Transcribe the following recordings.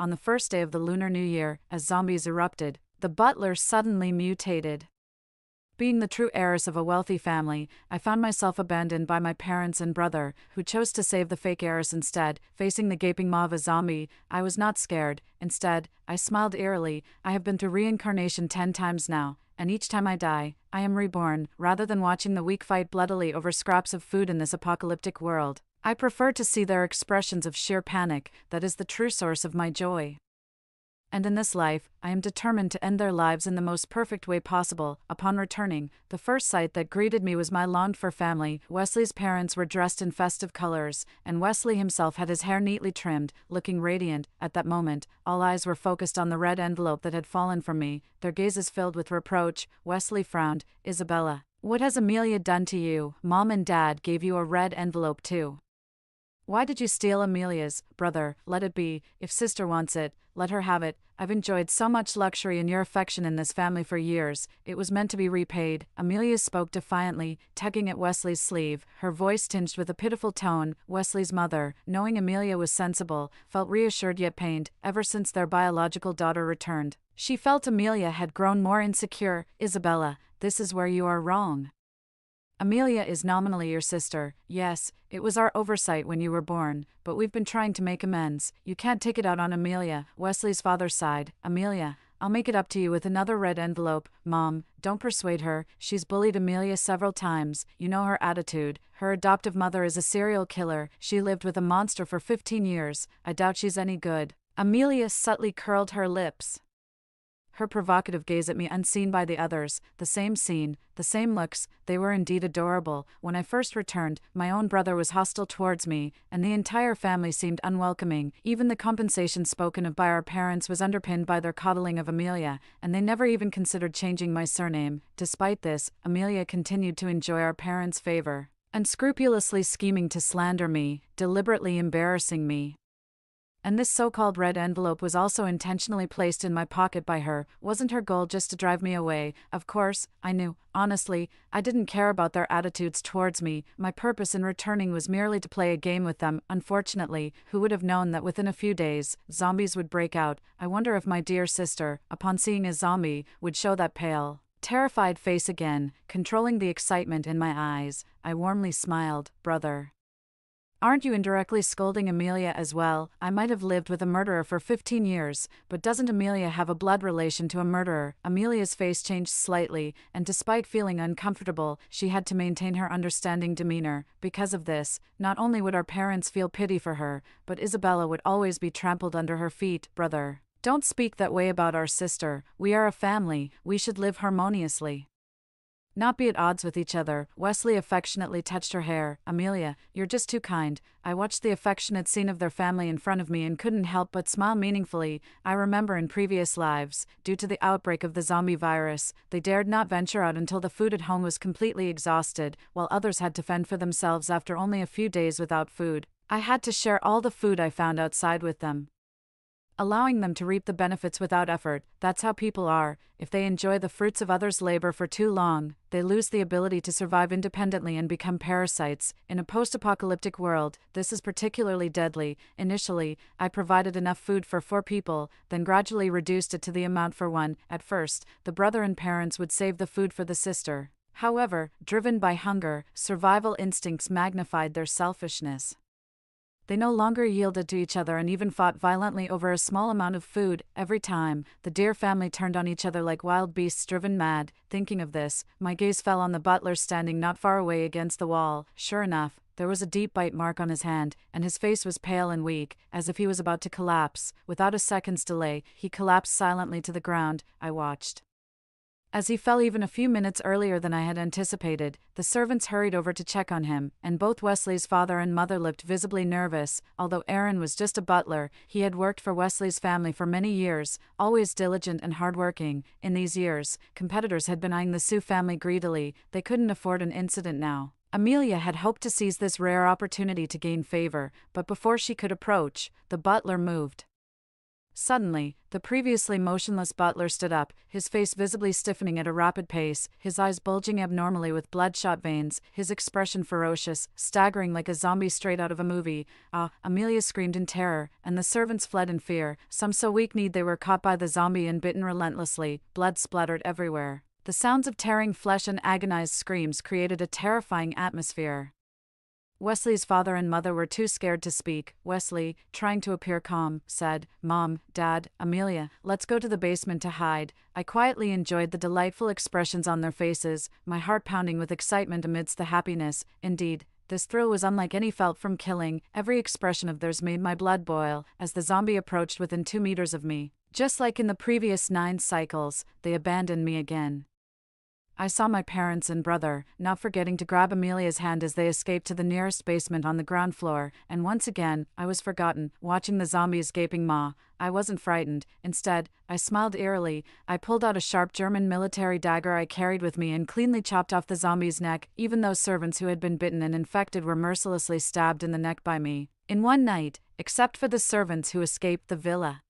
on the first day of the Lunar New Year, as zombies erupted, the butler suddenly mutated. Being the true heiress of a wealthy family, I found myself abandoned by my parents and brother, who chose to save the fake heiress instead. Facing the gaping maw of a zombie, I was not scared. Instead, I smiled eerily. I have been through reincarnation 10 times now, and each time I die, I am reborn. Rather than watching the weak fight bloodily over scraps of food in this apocalyptic world, I prefer to see their expressions of sheer panic. That is the true source of my joy. And in this life, I am determined to end their lives in the most perfect way possible. Upon returning, the first sight that greeted me was my longed-for family. Wesley's parents were dressed in festive colors, and Wesley himself had his hair neatly trimmed, looking radiant. At that moment, all eyes were focused on the red envelope that had fallen from me, their gazes filled with reproach. Wesley frowned. "Isabella, what has Amelia done to you? Mom and Dad gave you a red envelope too. Why did you steal Amelia's? Brother, let it be. If sister wants it, let her have it. I've enjoyed so much luxury and your affection in this family for years. It was meant to be repaid." Amelia spoke defiantly, tugging at Wesley's sleeve, her voice tinged with a pitiful tone. Wesley's mother, knowing Amelia was sensible, felt reassured yet pained. Ever since their biological daughter returned, she felt Amelia had grown more insecure. "Isabella, this is where you are wrong. Amelia is nominally your sister. Yes, it was our oversight when you were born, but we've been trying to make amends. You can't take it out on Amelia." Wesley's father sighed. "Amelia, I'll make it up to you with another red envelope." "Mom, don't persuade her. She's bullied Amelia several times. You know her attitude. Her adoptive mother is a serial killer. She lived with a monster for 15 years. I doubt she's any good." Amelia subtly curled her lips, her provocative gaze at me unseen by the others. The same scene, the same looks. They were indeed adorable. When I first returned, my own brother was hostile towards me, and the entire family seemed unwelcoming. Even the compensation spoken of by our parents was underpinned by their coddling of Amelia, and they never even considered changing my surname. Despite this, Amelia continued to enjoy our parents' favor, unscrupulously scheming to slander me, deliberately embarrassing me. And this so-called red envelope was also intentionally placed in my pocket by her. Wasn't her goal just to drive me away? Of course, I knew. Honestly, I didn't care about their attitudes towards me. My purpose in returning was merely to play a game with them. Unfortunately, who would have known that within a few days, zombies would break out? I wonder if my dear sister, upon seeing a zombie, would show that pale, terrified face again. Controlling the excitement in my eyes, I warmly smiled. "Brother, aren't you indirectly scolding Amelia as well? I might have lived with a murderer for 15 years, but doesn't Amelia have a blood relation to a murderer?" Amelia's face changed slightly, and despite feeling uncomfortable, she had to maintain her understanding demeanor. Because of this, not only would our parents feel pity for her, but Isabella would always be trampled under her feet. "Brother, don't speak that way about our sister. We are a family. We should live harmoniously, not be at odds with each other." Wesley affectionately touched her hair. "Amelia, you're just too kind." I watched the affectionate scene of their family in front of me and couldn't help but smile meaningfully. I remember in previous lives, due to the outbreak of the zombie virus, they dared not venture out until the food at home was completely exhausted, while others had to fend for themselves after only a few days without food. I had to share all the food I found outside with them, allowing them to reap the benefits without effort. That's how people are. If they enjoy the fruits of others' labor for too long, they lose the ability to survive independently and become parasites. In a post-apocalyptic world, this is particularly deadly. Initially, I provided enough food for 4 people, then gradually reduced it to the amount for 1. At first, the brother and parents would save the food for the sister. However, driven by hunger, survival instincts magnified their selfishness. They no longer yielded to each other and even fought violently over a small amount of food. Every time, the dear family turned on each other like wild beasts driven mad. Thinking of this, my gaze fell on the butler standing not far away against the wall. Sure enough, there was a deep bite mark on his hand, and his face was pale and weak, as if he was about to collapse. Without a second's delay, he collapsed silently to the ground. I watched as he fell even a few minutes earlier than I had anticipated. The servants hurried over to check on him, and both Wesley's father and mother looked visibly nervous. Although Aaron was just a butler, he had worked for Wesley's family for many years, always diligent and hardworking. In these years, competitors had been eyeing the Sue family greedily. They couldn't afford an incident now. Amelia had hoped to seize this rare opportunity to gain favor, but before she could approach, the butler moved Suddenly, the previously motionless butler stood up, his face visibly stiffening at a rapid pace, his eyes bulging abnormally with bloodshot veins, his expression ferocious, staggering like a zombie straight out of a movie. Ah, Amelia screamed in terror, and the servants fled in fear, some so weak-kneed they were caught by the zombie and bitten relentlessly. Blood splattered everywhere. The sounds of tearing flesh and agonized screams created a terrifying atmosphere. Wesley's father and mother were too scared to speak. Wesley, trying to appear calm, said, "Mom, Dad, Amelia, let's go to the basement to hide." I quietly enjoyed the delightful expressions on their faces, my heart pounding with excitement amidst the happiness. Indeed, this thrill was unlike any felt from killing. Every expression of theirs made my blood boil, as the zombie approached within 2 meters of me. Just like in the previous 9 cycles, they abandoned me again. I saw my parents and brother, not forgetting to grab Amelia's hand as they escaped to the nearest basement on the ground floor, and once again, I was forgotten, watching the zombie's gaping maw. I wasn't frightened. Instead, I smiled eerily. I pulled out a sharp German military dagger I carried with me and cleanly chopped off the zombie's neck. Even those servants who had been bitten and infected were mercilessly stabbed in the neck by me. In one night, except for the servants who escaped the villa.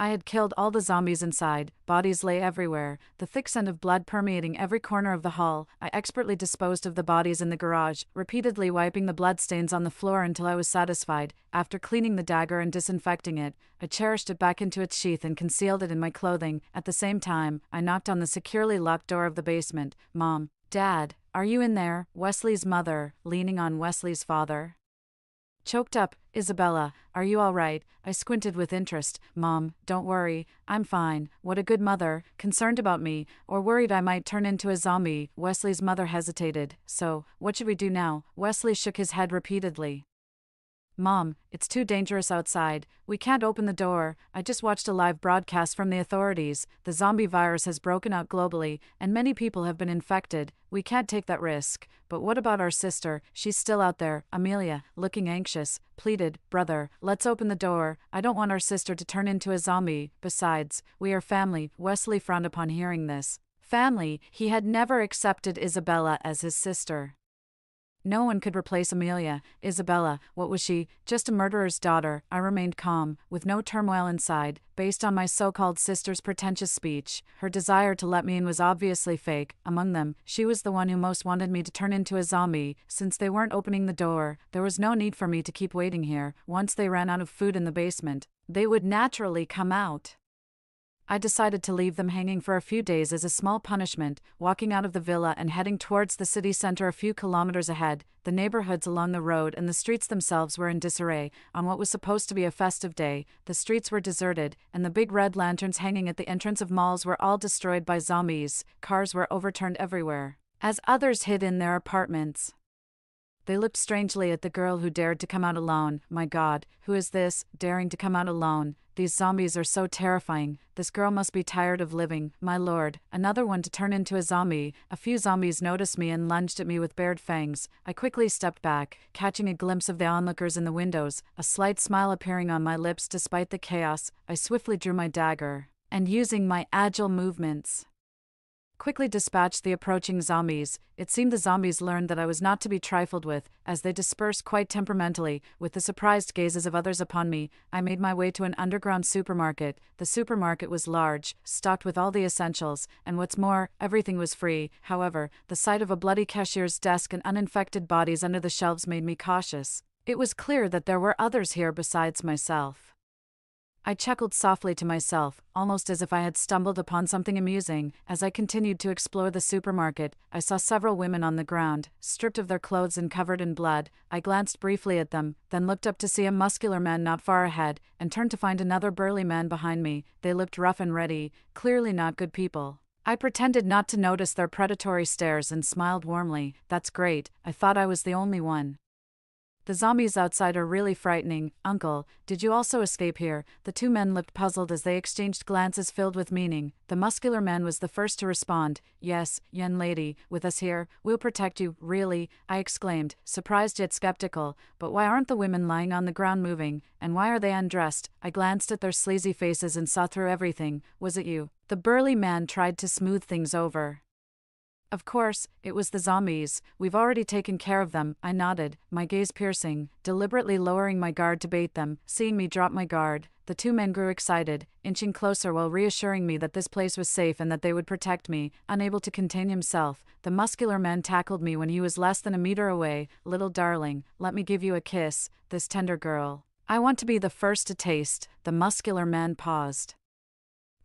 I had killed all the zombies inside. Bodies lay everywhere, the thick scent of blood permeating every corner of the hall. I expertly disposed of the bodies in the garage, repeatedly wiping the bloodstains on the floor until I was satisfied. After cleaning the dagger and disinfecting it, I cherished it back into its sheath and concealed it in my clothing. At the same time, I knocked on the securely locked door of the basement. "Mom, Dad, are you in there?" Wesley's mother, leaning on Wesley's father. Choked up, "Isabella, are you all right?" I squinted with interest. "Mom, don't worry, I'm fine." What a good mother, concerned about me, or worried I might turn into a zombie. Wesley's mother hesitated. "So, what should we do now?" Wesley shook his head repeatedly. "Mom, it's too dangerous outside. We can't open the door. I just watched a live broadcast from the authorities. The zombie virus has broken out globally, and many people have been infected. We can't take that risk. But what about our sister? She's still out there." Amelia, looking anxious, pleaded, "Brother, let's open the door. I don't want our sister to turn into a zombie. Besides, we are family." Wesley frowned upon hearing this. Family, he had never accepted Isabella as his sister. No one could replace Amelia. Isabella, what was she? Just a murderer's daughter. I remained calm, with no turmoil inside, based on my so-called sister's pretentious speech. Her desire to let me in was obviously fake. Among them, she was the one who most wanted me to turn into a zombie. Since they weren't opening the door, there was no need for me to keep waiting here. Once they ran out of food in the basement, they would naturally come out. I decided to leave them hanging for a few days as a small punishment, walking out of the villa and heading towards the city center a few kilometers ahead. The neighborhoods along the road and the streets themselves were in disarray. On what was supposed to be a festive day, the streets were deserted, and the big red lanterns hanging at the entrance of malls were all destroyed by zombies. Cars were overturned everywhere, as others hid in their apartments. They looked strangely at the girl who dared to come out alone. My God, who is this, daring to come out alone? These zombies are so terrifying. This girl must be tired of living. My lord, another one to turn into a zombie. A few zombies noticed me and lunged at me with bared fangs. I quickly stepped back, catching a glimpse of the onlookers in the windows, a slight smile appearing on my lips despite the chaos. I swiftly drew my dagger, and using my agile movements, quickly dispatched the approaching zombies. It seemed the zombies learned that I was not to be trifled with, as they dispersed quite temperamentally, with the surprised gazes of others upon me. I made my way to an underground supermarket. The supermarket was large, stocked with all the essentials, and what's more, everything was free. However, the sight of a bloody cashier's desk and uninfected bodies under the shelves made me cautious. It was clear that there were others here besides myself. I chuckled softly to myself, almost as if I had stumbled upon something amusing. As I continued to explore the supermarket, I saw several women on the ground, stripped of their clothes and covered in blood. I glanced briefly at them, then looked up to see a muscular man not far ahead, and turned to find another burly man behind me. They looked rough and ready, clearly not good people. I pretended not to notice their predatory stares and smiled warmly. That's great, I thought I was the only one. The zombies outside are really frightening. Uncle, did you also escape here? The two men looked puzzled as they exchanged glances filled with meaning. The muscular man was the first to respond. Yes, young lady, with us here. We'll protect you. Really? I exclaimed, surprised yet skeptical. But why aren't the women lying on the ground moving? And why are they undressed? I glanced at their sleazy faces and saw through everything. Was it you? The burly man tried to smooth things over. Of course, it was the zombies. We've already taken care of them, I nodded, my gaze piercing, deliberately lowering my guard to bait them. Seeing me drop my guard, the two men grew excited, inching closer while reassuring me that this place was safe and that they would protect me. Unable to contain himself, the muscular man tackled me when he was less than a meter away. Little darling, let me give you a kiss, this tender girl. I want to be the first to taste. The muscular man paused.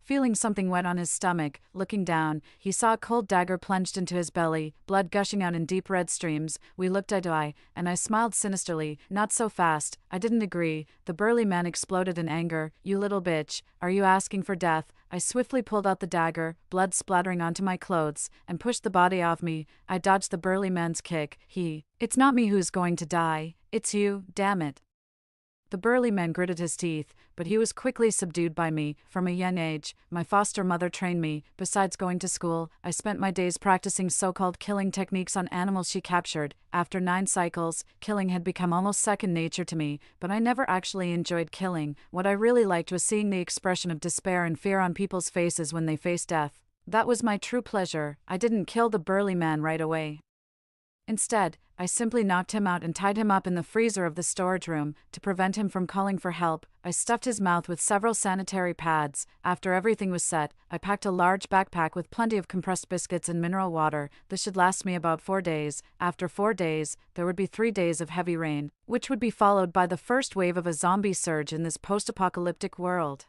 Feeling something wet on his stomach, looking down, he saw a cold dagger plunged into his belly, blood gushing out in deep red streams. We looked eye to eye, and I smiled sinisterly. Not so fast, I didn't agree. The burly man exploded in anger. You little bitch, are you asking for death? I swiftly pulled out the dagger, blood splattering onto my clothes, and pushed the body off me. I dodged the burly man's kick. It's not me who's going to die, it's you, damn it. The burly man gritted his teeth, but he was quickly subdued by me. From a young age, my foster mother trained me. Besides going to school, I spent my days practicing so-called killing techniques on animals she captured. After 9 cycles, killing had become almost second nature to me, but I never actually enjoyed killing. What I really liked was seeing the expression of despair and fear on people's faces when they faced death. That was my true pleasure. I didn't kill the burly man right away. Instead, I simply knocked him out and tied him up in the freezer of the storage room. To prevent him from calling for help, I stuffed his mouth with several sanitary pads. After everything was set, I packed a large backpack with plenty of compressed biscuits and mineral water. This should last me about 4 days. After 4 days, there would be 3 days of heavy rain, which would be followed by the first wave of a zombie surge in this post-apocalyptic world.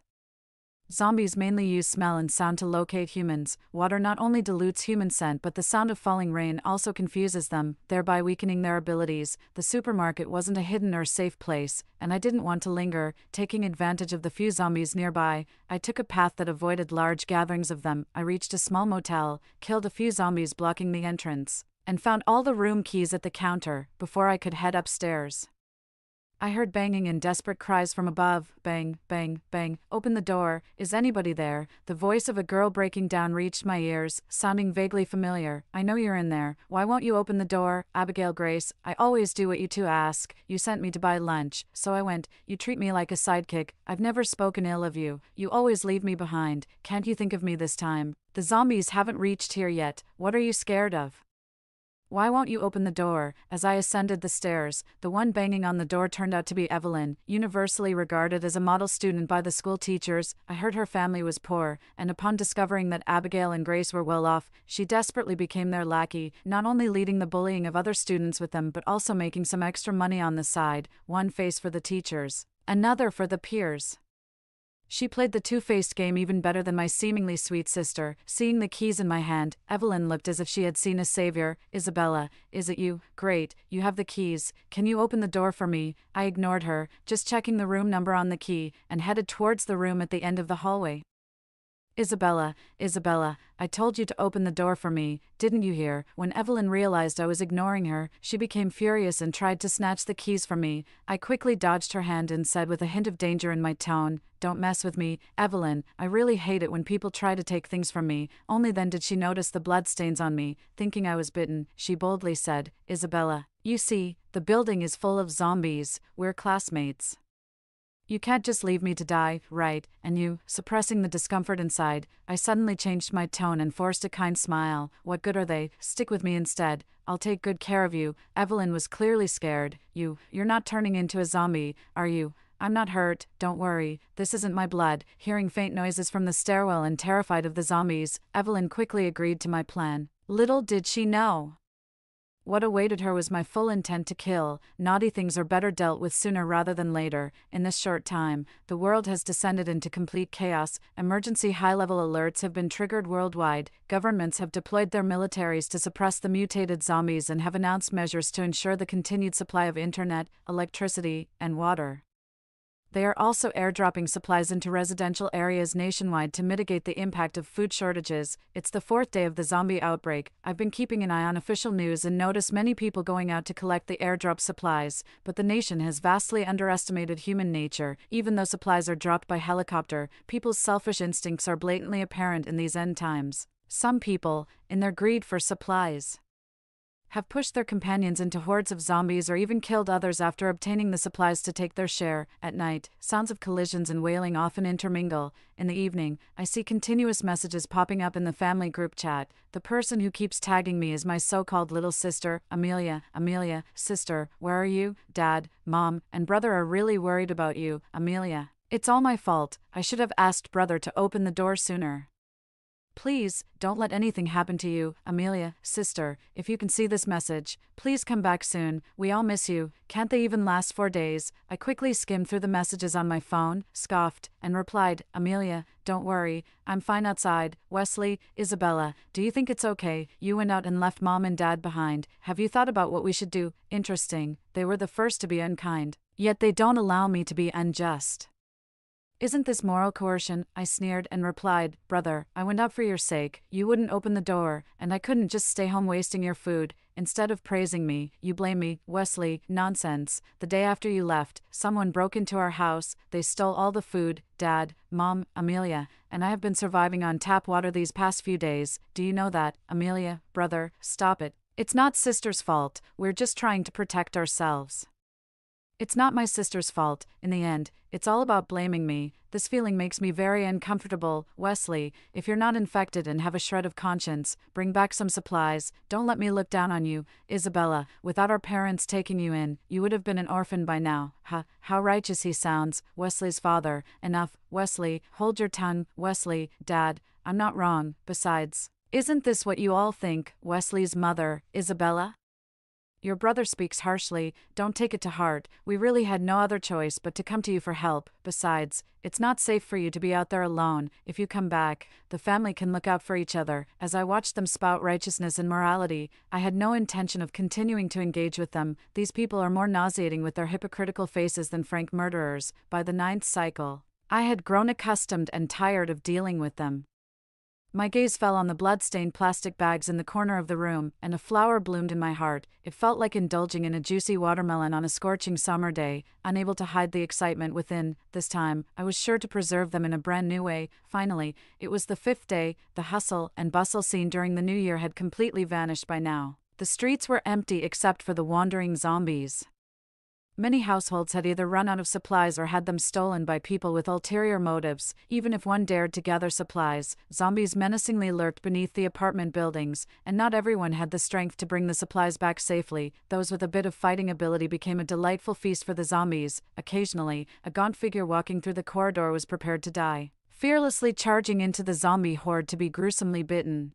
Zombies mainly use smell and sound to locate humans. Water not only dilutes human scent, but the sound of falling rain also confuses them, thereby weakening their abilities. The supermarket wasn't a hidden or safe place, and I didn't want to linger. Taking advantage of the few zombies nearby, I took a path that avoided large gatherings of them. I reached a small motel, killed a few zombies blocking the entrance, and found all the room keys at the counter before I could head upstairs. I heard banging and desperate cries from above. Bang, bang, bang. Open the door. Is anybody there? The voice of a girl breaking down reached my ears, sounding vaguely familiar. I know you're in there. Why won't you open the door? Abigail Grace, I always do what you two ask. You sent me to buy lunch, so I went. You treat me like a sidekick. I've never spoken ill of you. You always leave me behind. Can't you think of me this time? The zombies haven't reached here yet. What are you scared of? Why won't you open the door? As I ascended the stairs, the one banging on the door turned out to be Evelyn, universally regarded as a model student by the school teachers. I heard her family was poor, and upon discovering that Abigail and Grace were well off, she desperately became their lackey, not only leading the bullying of other students with them but also making some extra money on the side, one face for the teachers, another for the peers. She played the two-faced game even better than my seemingly sweet sister. Seeing the keys in my hand, Evelyn looked as if she had seen a savior. Isabella, is it you? Great, you have the keys. Can you open the door for me? I ignored her, just checking the room number on the key, and headed towards the room at the end of the hallway. Isabella, I told you to open the door for me, didn't you hear? When Evelyn realized I was ignoring her, she became furious and tried to snatch the keys from me. I quickly dodged her hand and said with a hint of danger in my tone, "Don't mess with me, Evelyn. I really hate it when people try to take things from me." Only then did she notice the bloodstains on me. Thinking I was bitten, she boldly said, "Isabella, you see, the building is full of zombies. We're classmates. You can't just leave me to die, right?" And you, suppressing the discomfort inside, I suddenly changed my tone and forced a kind smile. "What good are they? Stick with me instead. I'll take good care of you." Evelyn was clearly scared. You're not turning into a zombie, are you?" "I'm not hurt, don't worry. This isn't my blood." Hearing faint noises from the stairwell and terrified of the zombies, Evelyn quickly agreed to my plan. Little did she know what awaited her was my full intent to kill. Naughty things are better dealt with sooner rather than later. In this short time, the world has descended into complete chaos. Emergency high-level alerts have been triggered worldwide. Governments have deployed their militaries to suppress the mutated zombies and have announced measures to ensure the continued supply of internet, electricity, and water. They are also airdropping supplies into residential areas nationwide to mitigate the impact of food shortages. It's the 4th day of the zombie outbreak. I've been keeping an eye on official news and noticed many people going out to collect the airdrop supplies, but the nation has vastly underestimated human nature. Even though supplies are dropped by helicopter, people's selfish instincts are blatantly apparent in these end times. Some people, in their greed for supplies, have pushed their companions into hordes of zombies or even killed others after obtaining the supplies to take their share. At night, sounds of collisions and wailing often intermingle. In the evening, I see continuous messages popping up in the family group chat. The person who keeps tagging me is my so-called little sister, Amelia. Amelia, sister, where are you? Dad, Mom, and brother are really worried about you, Amelia. It's all my fault. I should have asked brother to open the door sooner. Please, don't let anything happen to you, Amelia, sister. If you can see this message, please come back soon. We all miss you. Can't they even last 4 days? I quickly skimmed through the messages on my phone, scoffed, and replied, Amelia, don't worry. I'm fine outside. Wesley, Isabella, do you think it's okay? You went out and left Mom and Dad behind. Have you thought about what we should do? Interesting. They were the first to be unkind. Yet they don't allow me to be unjust. Isn't this moral coercion? I sneered and replied, Brother, I went out for your sake. You wouldn't open the door, and I couldn't just stay home wasting your food. Instead of praising me, you blame me. Wesley, nonsense. The day after you left, someone broke into our house. They stole all the food, Dad, Mom, Amelia, and I have been surviving on tap water these past few days. Do you know that? Amelia, brother, stop it. It's not sister's fault. We're just trying to protect ourselves. It's not my sister's fault. In the end, it's all about blaming me. This feeling makes me very uncomfortable. Wesley, if you're not infected and have a shred of conscience, bring back some supplies. Don't let me look down on you. Isabella, without our parents taking you in, you would have been an orphan by now. How righteous he sounds. Wesley's father. Enough. Wesley, hold your tongue. Wesley, Dad, I'm not wrong. Besides, isn't this what you all think? Wesley's mother, Isabella? Your brother speaks harshly. Don't take it to heart. We really had no other choice but to come to you for help. Besides, it's not safe for you to be out there alone. If you come back, the family can look out for each other. As I watched them spout righteousness and morality, I had no intention of continuing to engage with them. These people are more nauseating with their hypocritical faces than frank murderers. By the 9th cycle, I had grown accustomed and tired of dealing with them. My gaze fell on the blood-stained plastic bags in the corner of the room, and a flower bloomed in my heart. It felt like indulging in a juicy watermelon on a scorching summer day, unable to hide the excitement within. This time, I was sure to preserve them in a brand new way. Finally, it was the 5th day. The hustle and bustle seen during the new year had completely vanished by now. The streets were empty except for the wandering zombies. Many households had either run out of supplies or had them stolen by people with ulterior motives. Even if one dared to gather supplies, zombies menacingly lurked beneath the apartment buildings, and not everyone had the strength to bring the supplies back safely. Those with a bit of fighting ability became a delightful feast for the zombies. Occasionally, a gaunt figure walking through the corridor was prepared to die, fearlessly charging into the zombie horde to be gruesomely bitten.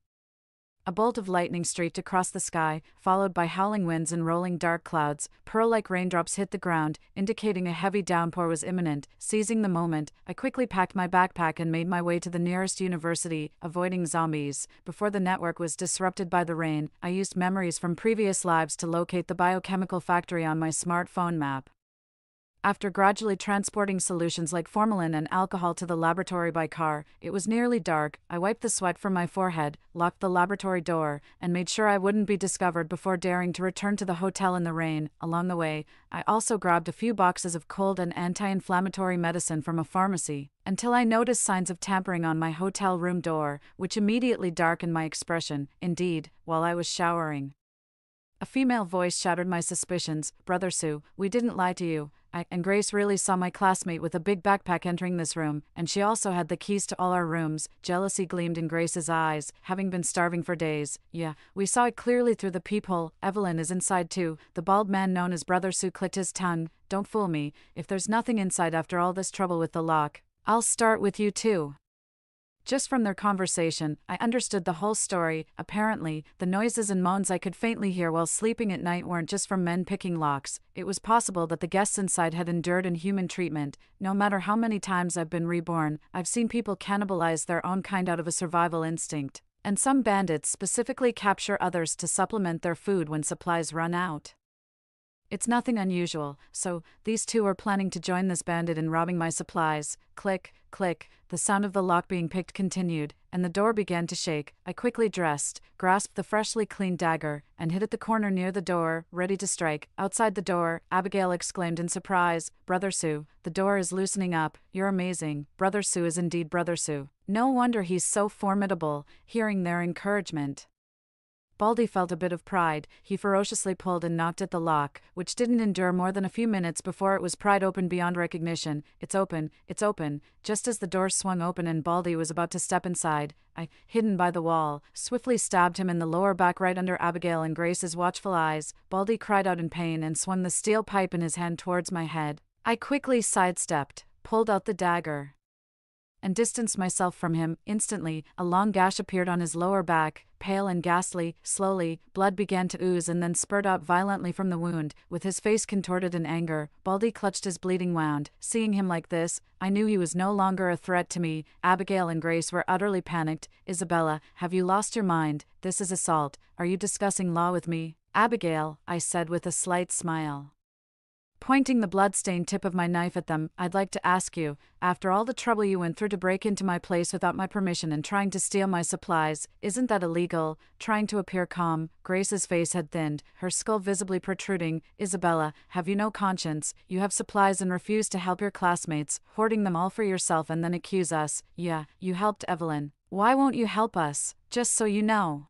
A bolt of lightning streaked across the sky, followed by howling winds and rolling dark clouds. Pearl-like raindrops hit the ground, indicating a heavy downpour was imminent. Seizing the moment, I quickly packed my backpack and made my way to the nearest university, avoiding zombies. Before the network was disrupted by the rain, I used memories from previous lives to locate the biochemical factory on my smartphone map. After gradually transporting solutions like formalin and alcohol to the laboratory by car, it was nearly dark. I wiped the sweat from my forehead, locked the laboratory door, and made sure I wouldn't be discovered before daring to return to the hotel in the rain. Along the way, I also grabbed a few boxes of cold and anti-inflammatory medicine from a pharmacy, until I noticed signs of tampering on my hotel room door, which immediately darkened my expression. Indeed, while I was showering, a female voice shattered my suspicions. Brother Sue, we didn't lie to you. And Grace really saw my classmate with a big backpack entering this room, and she also had the keys to all our rooms. Jealousy gleamed in Grace's eyes, having been starving for days. Yeah, we saw it clearly through the peephole. Evelyn is inside too. The bald man known as Brother Sue clicked his tongue. Don't fool me. If there's nothing inside after all this trouble with the lock, I'll start with you too. Just from their conversation, I understood the whole story. Apparently, the noises and moans I could faintly hear while sleeping at night weren't just from men picking locks. It was possible that the guests inside had endured inhuman treatment. No matter how many times I've been reborn, I've seen people cannibalize their own kind out of a survival instinct. And some bandits specifically capture others to supplement their food when supplies run out. It's nothing unusual, so these two are planning to join this bandit in robbing my supplies. Click, click, the sound of the lock being picked continued, and the door began to shake. I quickly dressed, grasped the freshly cleaned dagger, and hid at the corner near the door, ready to strike. Outside the door, Abigail exclaimed in surprise, Brother Sue, the door is loosening up. You're amazing. Brother Sue is indeed Brother Sue. No wonder he's so formidable. Hearing their encouragement, Baldy felt a bit of pride. He ferociously pulled and knocked at the lock, which didn't endure more than a few minutes before it was pried open beyond recognition. It's open, it's open. Just as the door swung open and Baldy was about to step inside, I, hidden by the wall, swiftly stabbed him in the lower back right under Abigail and Grace's watchful eyes. Baldy cried out in pain and swung the steel pipe in his hand towards my head. I quickly sidestepped, pulled out the dagger, and distanced myself from him. Instantly, a long gash appeared on his lower back, pale and ghastly. Slowly, blood began to ooze and then spurt out violently from the wound. With his face contorted in anger, Baldy clutched his bleeding wound. Seeing him like this, I knew he was no longer a threat to me. Abigail and Grace were utterly panicked. Isabella, have you lost your mind? This is assault. Are you discussing law with me? Abigail, I said with a slight smile, pointing the blood-stained tip of my knife at them, I'd like to ask you, after all the trouble you went through to break into my place without my permission and trying to steal my supplies, isn't that illegal? Trying to appear calm, Grace's face had thinned, her skull visibly protruding. Isabella, have you no conscience? You have supplies and refuse to help your classmates, hoarding them all for yourself and then accuse us. Yeah, you helped Evelyn. Why won't you help us? Just so you know.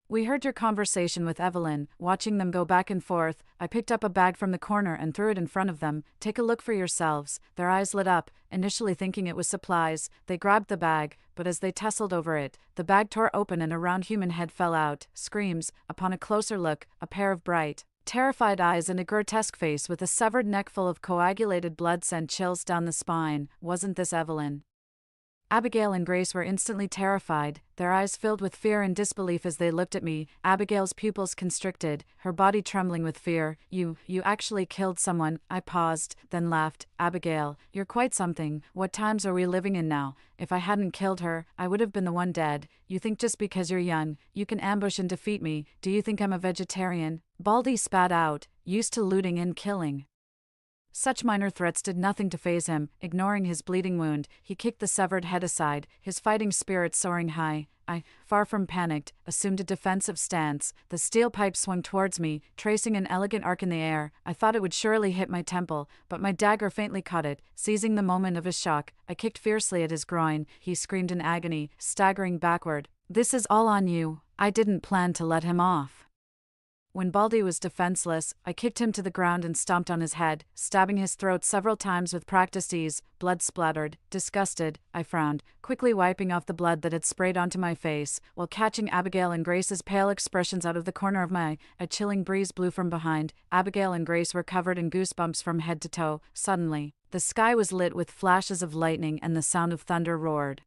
We heard your conversation with Evelyn. Watching them go back and forth, I picked up a bag from the corner and threw it in front of them. Take a look for yourselves. Their eyes lit up, initially thinking it was supplies. They grabbed the bag, but as they tussled over it, the bag tore open and a round human head fell out. Screams. Upon a closer look, a pair of bright, terrified eyes and a grotesque face with a severed neck full of coagulated blood sent chills down the spine. Wasn't this Evelyn? Abigail and Grace were instantly terrified, their eyes filled with fear and disbelief as they looked at me. Abigail's pupils constricted, her body trembling with fear. You actually killed someone. I paused, then laughed. Abigail, you're quite something. What times are we living in now? If I hadn't killed her, I would have been the one dead. You think just because you're young, you can ambush and defeat me? Do you think I'm a vegetarian? Baldy spat out, used to looting and killing. Such minor threats did nothing to faze him. Ignoring his bleeding wound, he kicked the severed head aside, his fighting spirit soaring high. I, far from panicked, assumed a defensive stance. The steel pipe swung towards me, tracing an elegant arc in the air. I thought it would surely hit my temple, but my dagger faintly caught it. Seizing the moment of his shock, I kicked fiercely at his groin. He screamed in agony, staggering backward. This is all on you. I didn't plan to let him off. When Baldy was defenseless, I kicked him to the ground and stomped on his head, stabbing his throat several times with practiced ease. Blood splattered. Disgusted, I frowned, quickly wiping off the blood that had sprayed onto my face, while catching Abigail and Grace's pale expressions out of the corner of my eye. A chilling breeze blew from behind. Abigail and Grace were covered in goosebumps from head to toe. Suddenly, the sky was lit with flashes of lightning and the sound of thunder roared.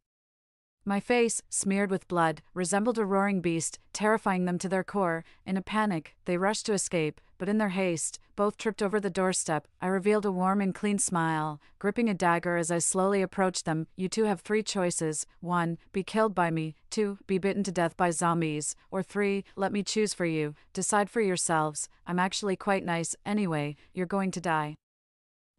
My face, smeared with blood, resembled a roaring beast, terrifying them to their core. In a panic, they rushed to escape, but in their haste, both tripped over the doorstep. I revealed a warm and clean smile, gripping a dagger as I slowly approached them. You two have 3 choices. 1, be killed by me. 2, be bitten to death by zombies. Or 3, let me choose for you. Decide for yourselves. I'm actually quite nice. Anyway, you're going to die.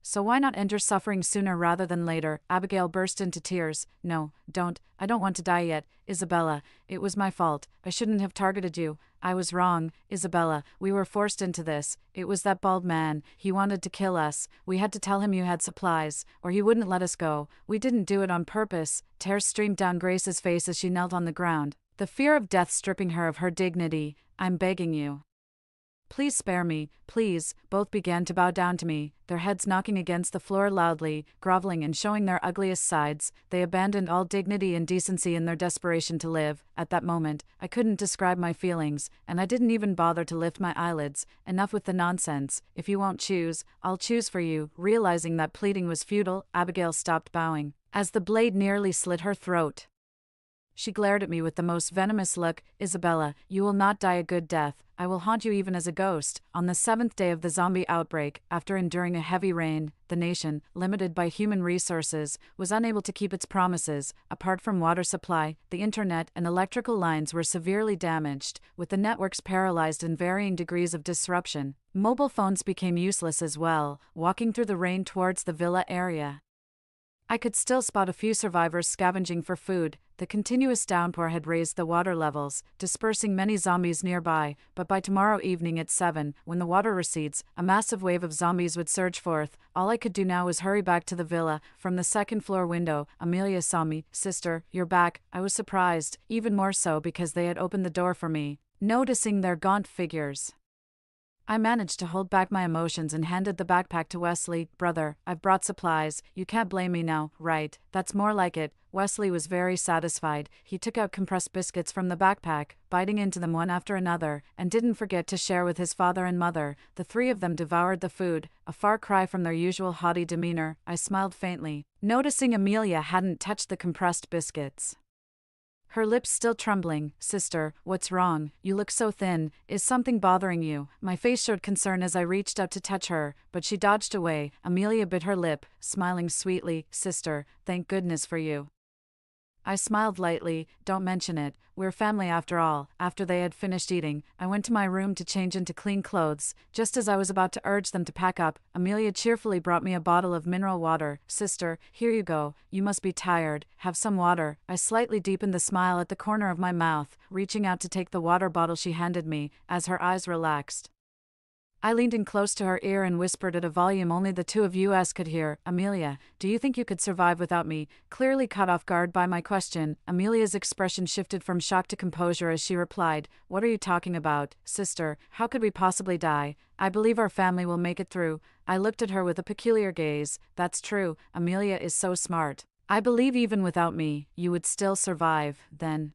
So why not end your suffering sooner rather than later? Abigail burst into tears. No, don't. I don't want to die yet. Isabella, it was my fault. I shouldn't have targeted you. I was wrong. Isabella, we were forced into this. It was that bald man. He wanted to kill us. We had to tell him you had supplies, or he wouldn't let us go. We didn't do it on purpose. Tears streamed down Grace's face as she knelt on the ground, the fear of death stripping her of her dignity. I'm begging you. Please spare me, please. Both began to bow down to me, their heads knocking against the floor loudly, groveling and showing their ugliest sides. They abandoned all dignity and decency in their desperation to live. At that moment, I couldn't describe my feelings, and I didn't even bother to lift my eyelids. Enough with the nonsense. If you won't choose, I'll choose for you. Realizing that pleading was futile, Abigail stopped bowing, as the blade nearly slit her throat. She glared at me with the most venomous look. Isabella, you will not die a good death. I will haunt you even as a ghost. On the 7th day of the zombie outbreak, after enduring a heavy rain, the nation, limited by human resources, was unable to keep its promises. Apart from water supply, the internet and electrical lines were severely damaged, with the networks paralyzed in varying degrees of disruption. Mobile phones became useless as well. Walking through the rain towards the villa area, I could still spot a few survivors scavenging for food. The continuous downpour had raised the water levels, dispersing many zombies nearby, but by tomorrow evening at 7, when the water recedes, a massive wave of zombies would surge forth. All I could do now was hurry back to the villa. From the 2nd floor window, Amelia saw me. Sister, you're back. I was surprised, even more so because they had opened the door for me. noticing their gaunt figures. I managed to hold back my emotions and handed the backpack to Wesley. "Brother, I've brought supplies. You can't blame me now, right?" "That's more like it." Wesley was very satisfied. He took out compressed biscuits from the backpack, biting into them one after another, and didn't forget to share with his father and mother. The three of them devoured the food, a far cry from their usual haughty demeanor. I smiled faintly, noticing Amelia hadn't touched the compressed biscuits. Her lips still trembling. "Sister, what's wrong? You look so thin. Is something bothering you?" My face showed concern as I reached out to touch her, but she dodged away. Amelia bit her lip, smiling sweetly. "Sister, thank goodness for you." I smiled lightly. "Don't mention it. We're family after all." After they had finished eating, I went to my room to change into clean clothes. Just as I was about to urge them to pack up, Amelia cheerfully brought me a bottle of mineral water. "Sister, here you go. You must be tired. Have some water." I slightly deepened the smile at the corner of my mouth, reaching out to take the water bottle she handed me, as her eyes relaxed. I leaned in close to her ear and whispered at a volume only the two of us could hear. "Amelia, do you think you could survive without me?" Clearly caught off guard by my question, Amelia's expression shifted from shock to composure as she replied, "What are you talking about, sister? How could we possibly die? I believe our family will make it through." I looked at her with a peculiar gaze. "That's true, Amelia is so smart. I believe even without me, you would still survive." Then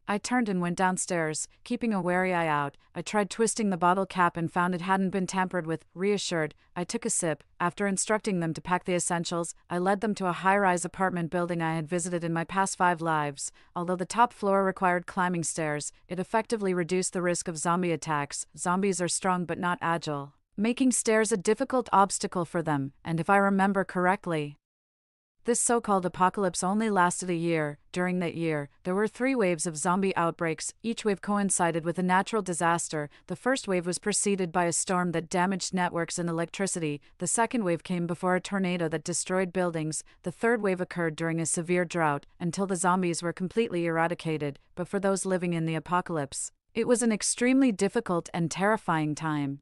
I turned and went downstairs, keeping a wary eye out. I tried twisting the bottle cap and found it hadn't been tampered with. Reassured, I took a sip. After instructing them to pack the essentials, I led them to a high-rise apartment building I had visited in my past 5 lives. Although the top floor required climbing stairs, it effectively reduced the risk of zombie attacks. Zombies are strong but not agile, making stairs a difficult obstacle for them, and if I remember correctly, this so-called apocalypse only lasted a year. During that year, there were 3 waves of zombie outbreaks. Each wave coincided with a natural disaster. The first wave was preceded by a storm that damaged networks and electricity. The second wave came before a tornado that destroyed buildings. The third wave occurred during a severe drought, until the zombies were completely eradicated. But for those living in the apocalypse, it was an extremely difficult and terrifying time.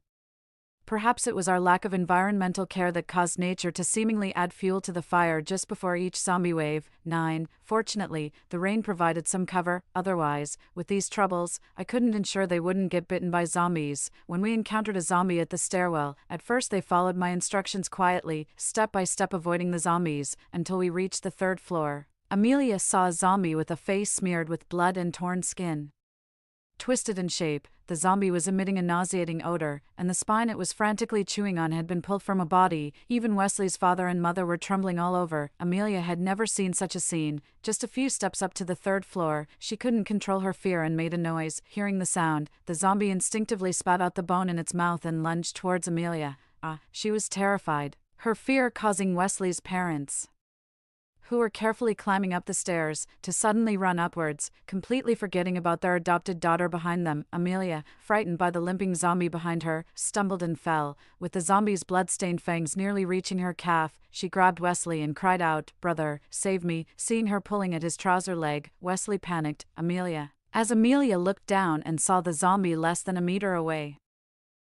Perhaps it was our lack of environmental care that caused nature to seemingly add fuel to the fire just before each zombie wave. 9. Fortunately, the rain provided some cover. Otherwise, with these troubles, I couldn't ensure they wouldn't get bitten by zombies. When we encountered a zombie at the stairwell, at first they followed my instructions quietly, step by step avoiding the zombies, until we reached the 3rd floor. Amelia saw a zombie with a face smeared with blood and torn skin. Twisted in shape, the zombie was emitting a nauseating odor, and the spine it was frantically chewing on had been pulled from a body. Even Wesley's father and mother were trembling all over. Amelia had never seen such a scene. Just a few steps up to the 3rd floor, she couldn't control her fear and made a noise. Hearing the sound, the zombie instinctively spat out the bone in its mouth and lunged towards Amelia. She was terrified, her fear causing Wesley's parents, who were carefully climbing up the stairs, to suddenly run upwards, completely forgetting about their adopted daughter behind them. Amelia, frightened by the limping zombie behind her, stumbled and fell. With the zombie's blood-stained fangs nearly reaching her calf, she grabbed Wesley and cried out, "Brother, save me." Seeing her pulling at his trouser leg, Wesley panicked. "Amelia." As Amelia looked down and saw the zombie less than a meter away,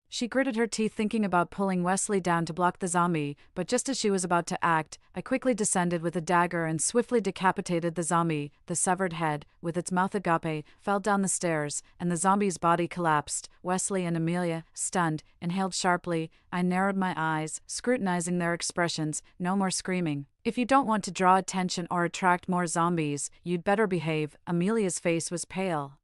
she gritted her teeth thinking about pulling Wesley down to block the zombie, but just as she was about to act, I quickly descended with a dagger and swiftly decapitated the zombie. The severed head, with its mouth agape, fell down the stairs, and the zombie's body collapsed. Wesley and Amelia, stunned, inhaled sharply. I narrowed my eyes, scrutinizing their expressions. "No more screaming. If you don't want to draw attention or attract more zombies, you'd better behave." Amelia's face was pale,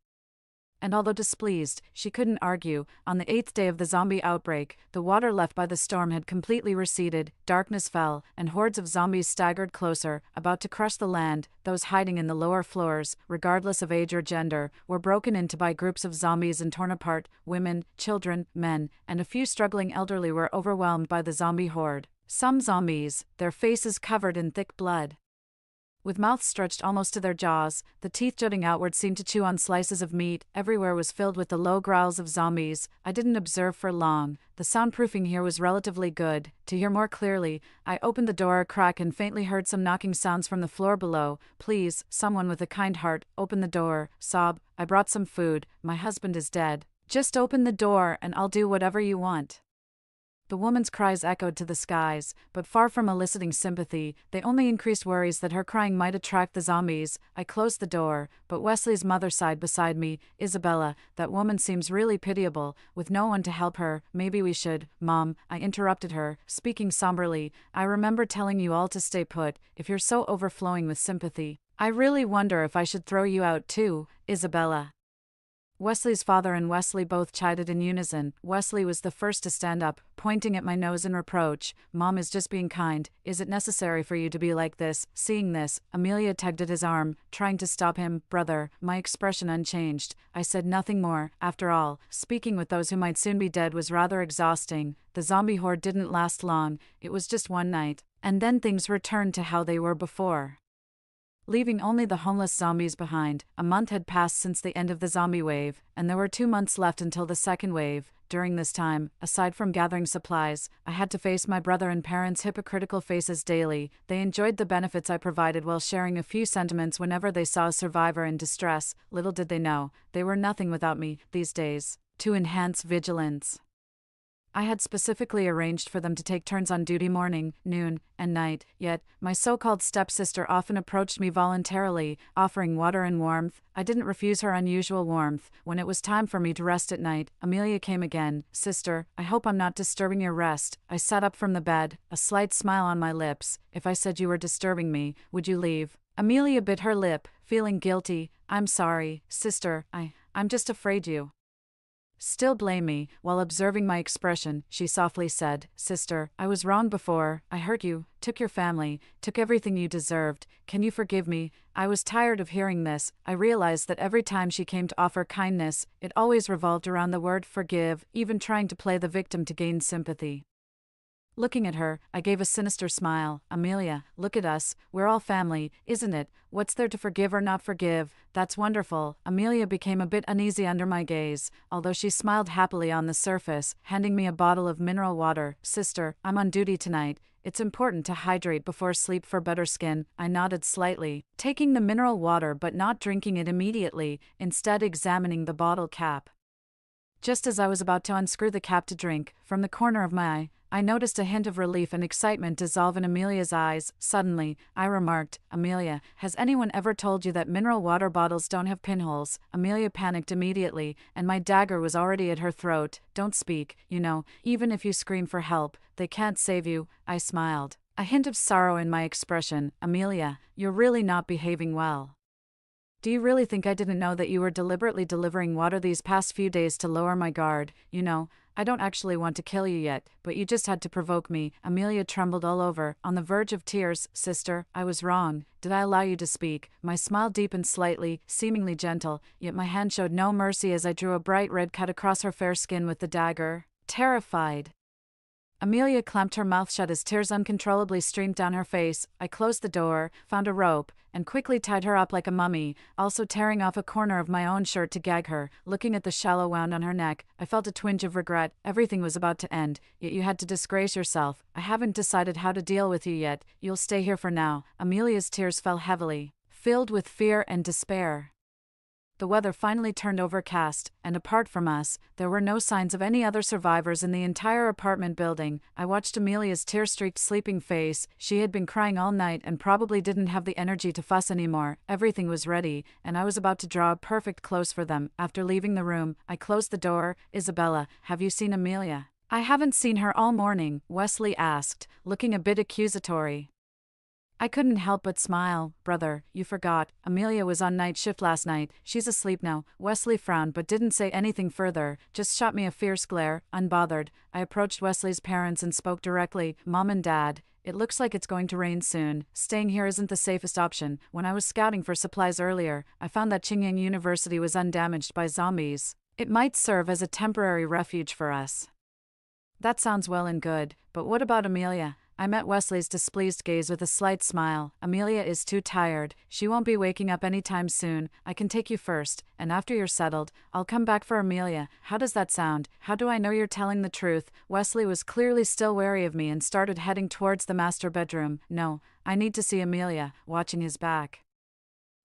and although displeased, she couldn't argue. On the 8th day of the zombie outbreak, the water left by the storm had completely receded, darkness fell, and hordes of zombies staggered closer, about to crush the land. Those hiding in the lower floors, regardless of age or gender, were broken into by groups of zombies and torn apart. Women, children, men, and a few struggling elderly were overwhelmed by the zombie horde. Some zombies, their faces covered in thick blood, with mouths stretched almost to their jaws, the teeth jutting outward, seemed to chew on slices of meat. Everywhere was filled with the low growls of zombies. I didn't observe for long. The soundproofing here was relatively good. To hear more clearly, I opened the door a crack and faintly heard some knocking sounds from the floor below. "Please, someone with a kind heart, open the door." Sob, "I brought some food. My husband is dead. Just open the door and I'll do whatever you want." The woman's cries echoed to the skies, but far from eliciting sympathy, they only increased worries that her crying might attract the zombies. I closed the door, but Wesley's mother sighed beside me. Isabella, that woman seems really pitiable, with no one to help her. Maybe we should. Mom, I interrupted her, speaking somberly. I remember telling you all to stay put. If you're so overflowing with sympathy, I really wonder if I should throw you out too, Isabella. Wesley's father and Wesley both chided in unison. Wesley was the first to stand up, pointing at my nose in reproach. Mom is just being kind. Is it necessary for you to be like this? Seeing this, Amelia tugged at his arm, trying to stop him. Brother, my expression unchanged. I said nothing more. After all, speaking with those who might soon be dead was rather exhausting. The zombie horde didn't last long. It was just one night. And then things returned to how they were before, leaving only the homeless zombies behind. A month had passed since the end of the zombie wave, and there were 2 months left until the second wave. During this time, aside from gathering supplies, I had to face my brother and parents' hypocritical faces daily. They enjoyed the benefits I provided while sharing a few sentiments whenever they saw a survivor in distress. Little did they know, they were nothing without me these days. To enhance vigilance, I had specifically arranged for them to take turns on duty morning, noon, and night, yet, my so-called stepsister often approached me voluntarily, offering water and warmth. I didn't refuse her unusual warmth. When it was time for me to rest at night, Amelia came again. Sister, I hope I'm not disturbing your rest. I sat up from the bed, a slight smile on my lips. If I said you were disturbing me, would you leave? Amelia bit her lip, feeling guilty. I'm sorry, sister, I'm just afraid you still blame me. While observing my expression, she softly said, Sister, I was wrong before. I hurt you, took your family, took everything you deserved. Can you forgive me? I was tired of hearing this. I realized that every time she came to offer kindness, it always revolved around the word forgive, even trying to play the victim to gain sympathy. Looking at her, I gave a sinister smile. Amelia, look at us, we're all family, isn't it? What's there to forgive or not forgive? That's wonderful. Amelia became a bit uneasy under my gaze, although she smiled happily on the surface, handing me a bottle of mineral water. Sister, I'm on duty tonight. It's important to hydrate before sleep for better skin. I nodded slightly, taking the mineral water but not drinking it immediately, instead examining the bottle cap. Just as I was about to unscrew the cap to drink, from the corner of my eye, I noticed a hint of relief and excitement dissolve in Amelia's eyes. Suddenly, I remarked, Amelia, has anyone ever told you that mineral water bottles don't have pinholes? Amelia panicked immediately, and my dagger was already at her throat. Don't speak, you know, even if you scream for help, they can't save you. I smiled, a hint of sorrow in my expression. Amelia, you're really not behaving well. Do you really think I didn't know that you were deliberately delivering water these past few days to lower my guard? You know, I don't actually want to kill you yet, but you just had to provoke me. Amelia trembled all over, on the verge of tears. Sister, I was wrong. Did I allow you to speak? My smile deepened slightly, seemingly gentle, yet my hand showed no mercy as I drew a bright red cut across her fair skin with the dagger. Terrified, Amelia clamped her mouth shut as tears uncontrollably streamed down her face. I closed the door, found a rope, and quickly tied her up like a mummy, also tearing off a corner of my own shirt to gag her. Looking at the shallow wound on her neck, I felt a twinge of regret. Everything was about to end, yet you had to disgrace yourself. I haven't decided how to deal with you yet. You'll stay here for now. Amelia's tears fell heavily, filled with fear and despair. The weather finally turned overcast, and apart from us, there were no signs of any other survivors in the entire apartment building. I watched Amelia's tear-streaked sleeping face. She had been crying all night and probably didn't have the energy to fuss anymore. Everything was ready, and I was about to draw a perfect close for them. After leaving the room, I closed the door. Isabella, have you seen Amelia? I haven't seen her all morning, Wesley asked, looking a bit accusatory. I couldn't help but smile. Brother, you forgot. Amelia was on night shift last night. She's asleep now. Wesley frowned but didn't say anything further, just shot me a fierce glare. Unbothered, I approached Wesley's parents and spoke directly. Mom and Dad, it looks like it's going to rain soon. Staying here isn't the safest option. When I was scouting for supplies earlier, I found that Qingyang University was undamaged by zombies. It might serve as a temporary refuge for us. That sounds well and good, but what about Amelia? I met Wesley's displeased gaze with a slight smile. Amelia is too tired. She won't be waking up anytime soon. I can take you first, and after you're settled, I'll come back for Amelia. How does that sound? How do I know you're telling the truth? Wesley was clearly still wary of me and started heading towards the master bedroom. No, I need to see Amelia, watching his back.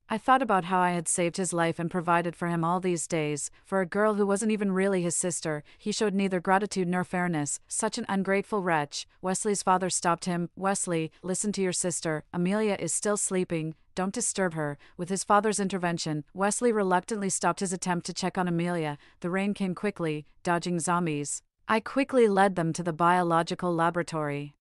I thought about how I had saved his life and provided for him all these days. For a girl who wasn't even really his sister, he showed neither gratitude nor fairness. Such an ungrateful wretch. Wesley's father stopped him. Wesley, listen to your sister. Amelia is still sleeping. Don't disturb her. With his father's intervention, Wesley reluctantly stopped his attempt to check on Amelia. The rain came quickly, dodging zombies. I quickly led them to the biological laboratory.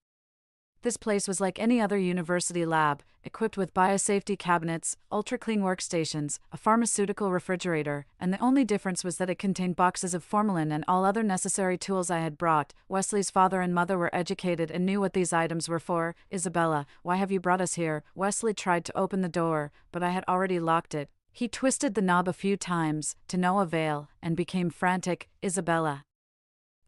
This place was like any other university lab, equipped with biosafety cabinets, ultra-clean workstations, a pharmaceutical refrigerator, and the only difference was that it contained boxes of formalin and all other necessary tools I had brought. Wesley's father and mother were educated and knew what these items were for. Isabella, why have you brought us here? Wesley tried to open the door, but I had already locked it. He twisted the knob a few times, to no avail, and became frantic. Isabella,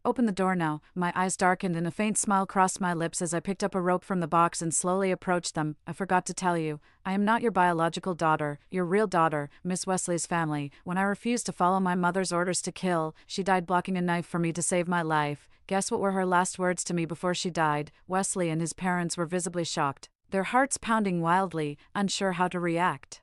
open the door now. My eyes darkened and a faint smile crossed my lips as I picked up a rope from the box and slowly approached them. I forgot to tell you, I am not your biological daughter, your real daughter, Miss Wesley's family. When I refused to follow my mother's orders to kill, she died blocking a knife for me to save my life. Guess what were her last words to me before she died? Wesley and his parents were visibly shocked, their hearts pounding wildly, unsure how to react.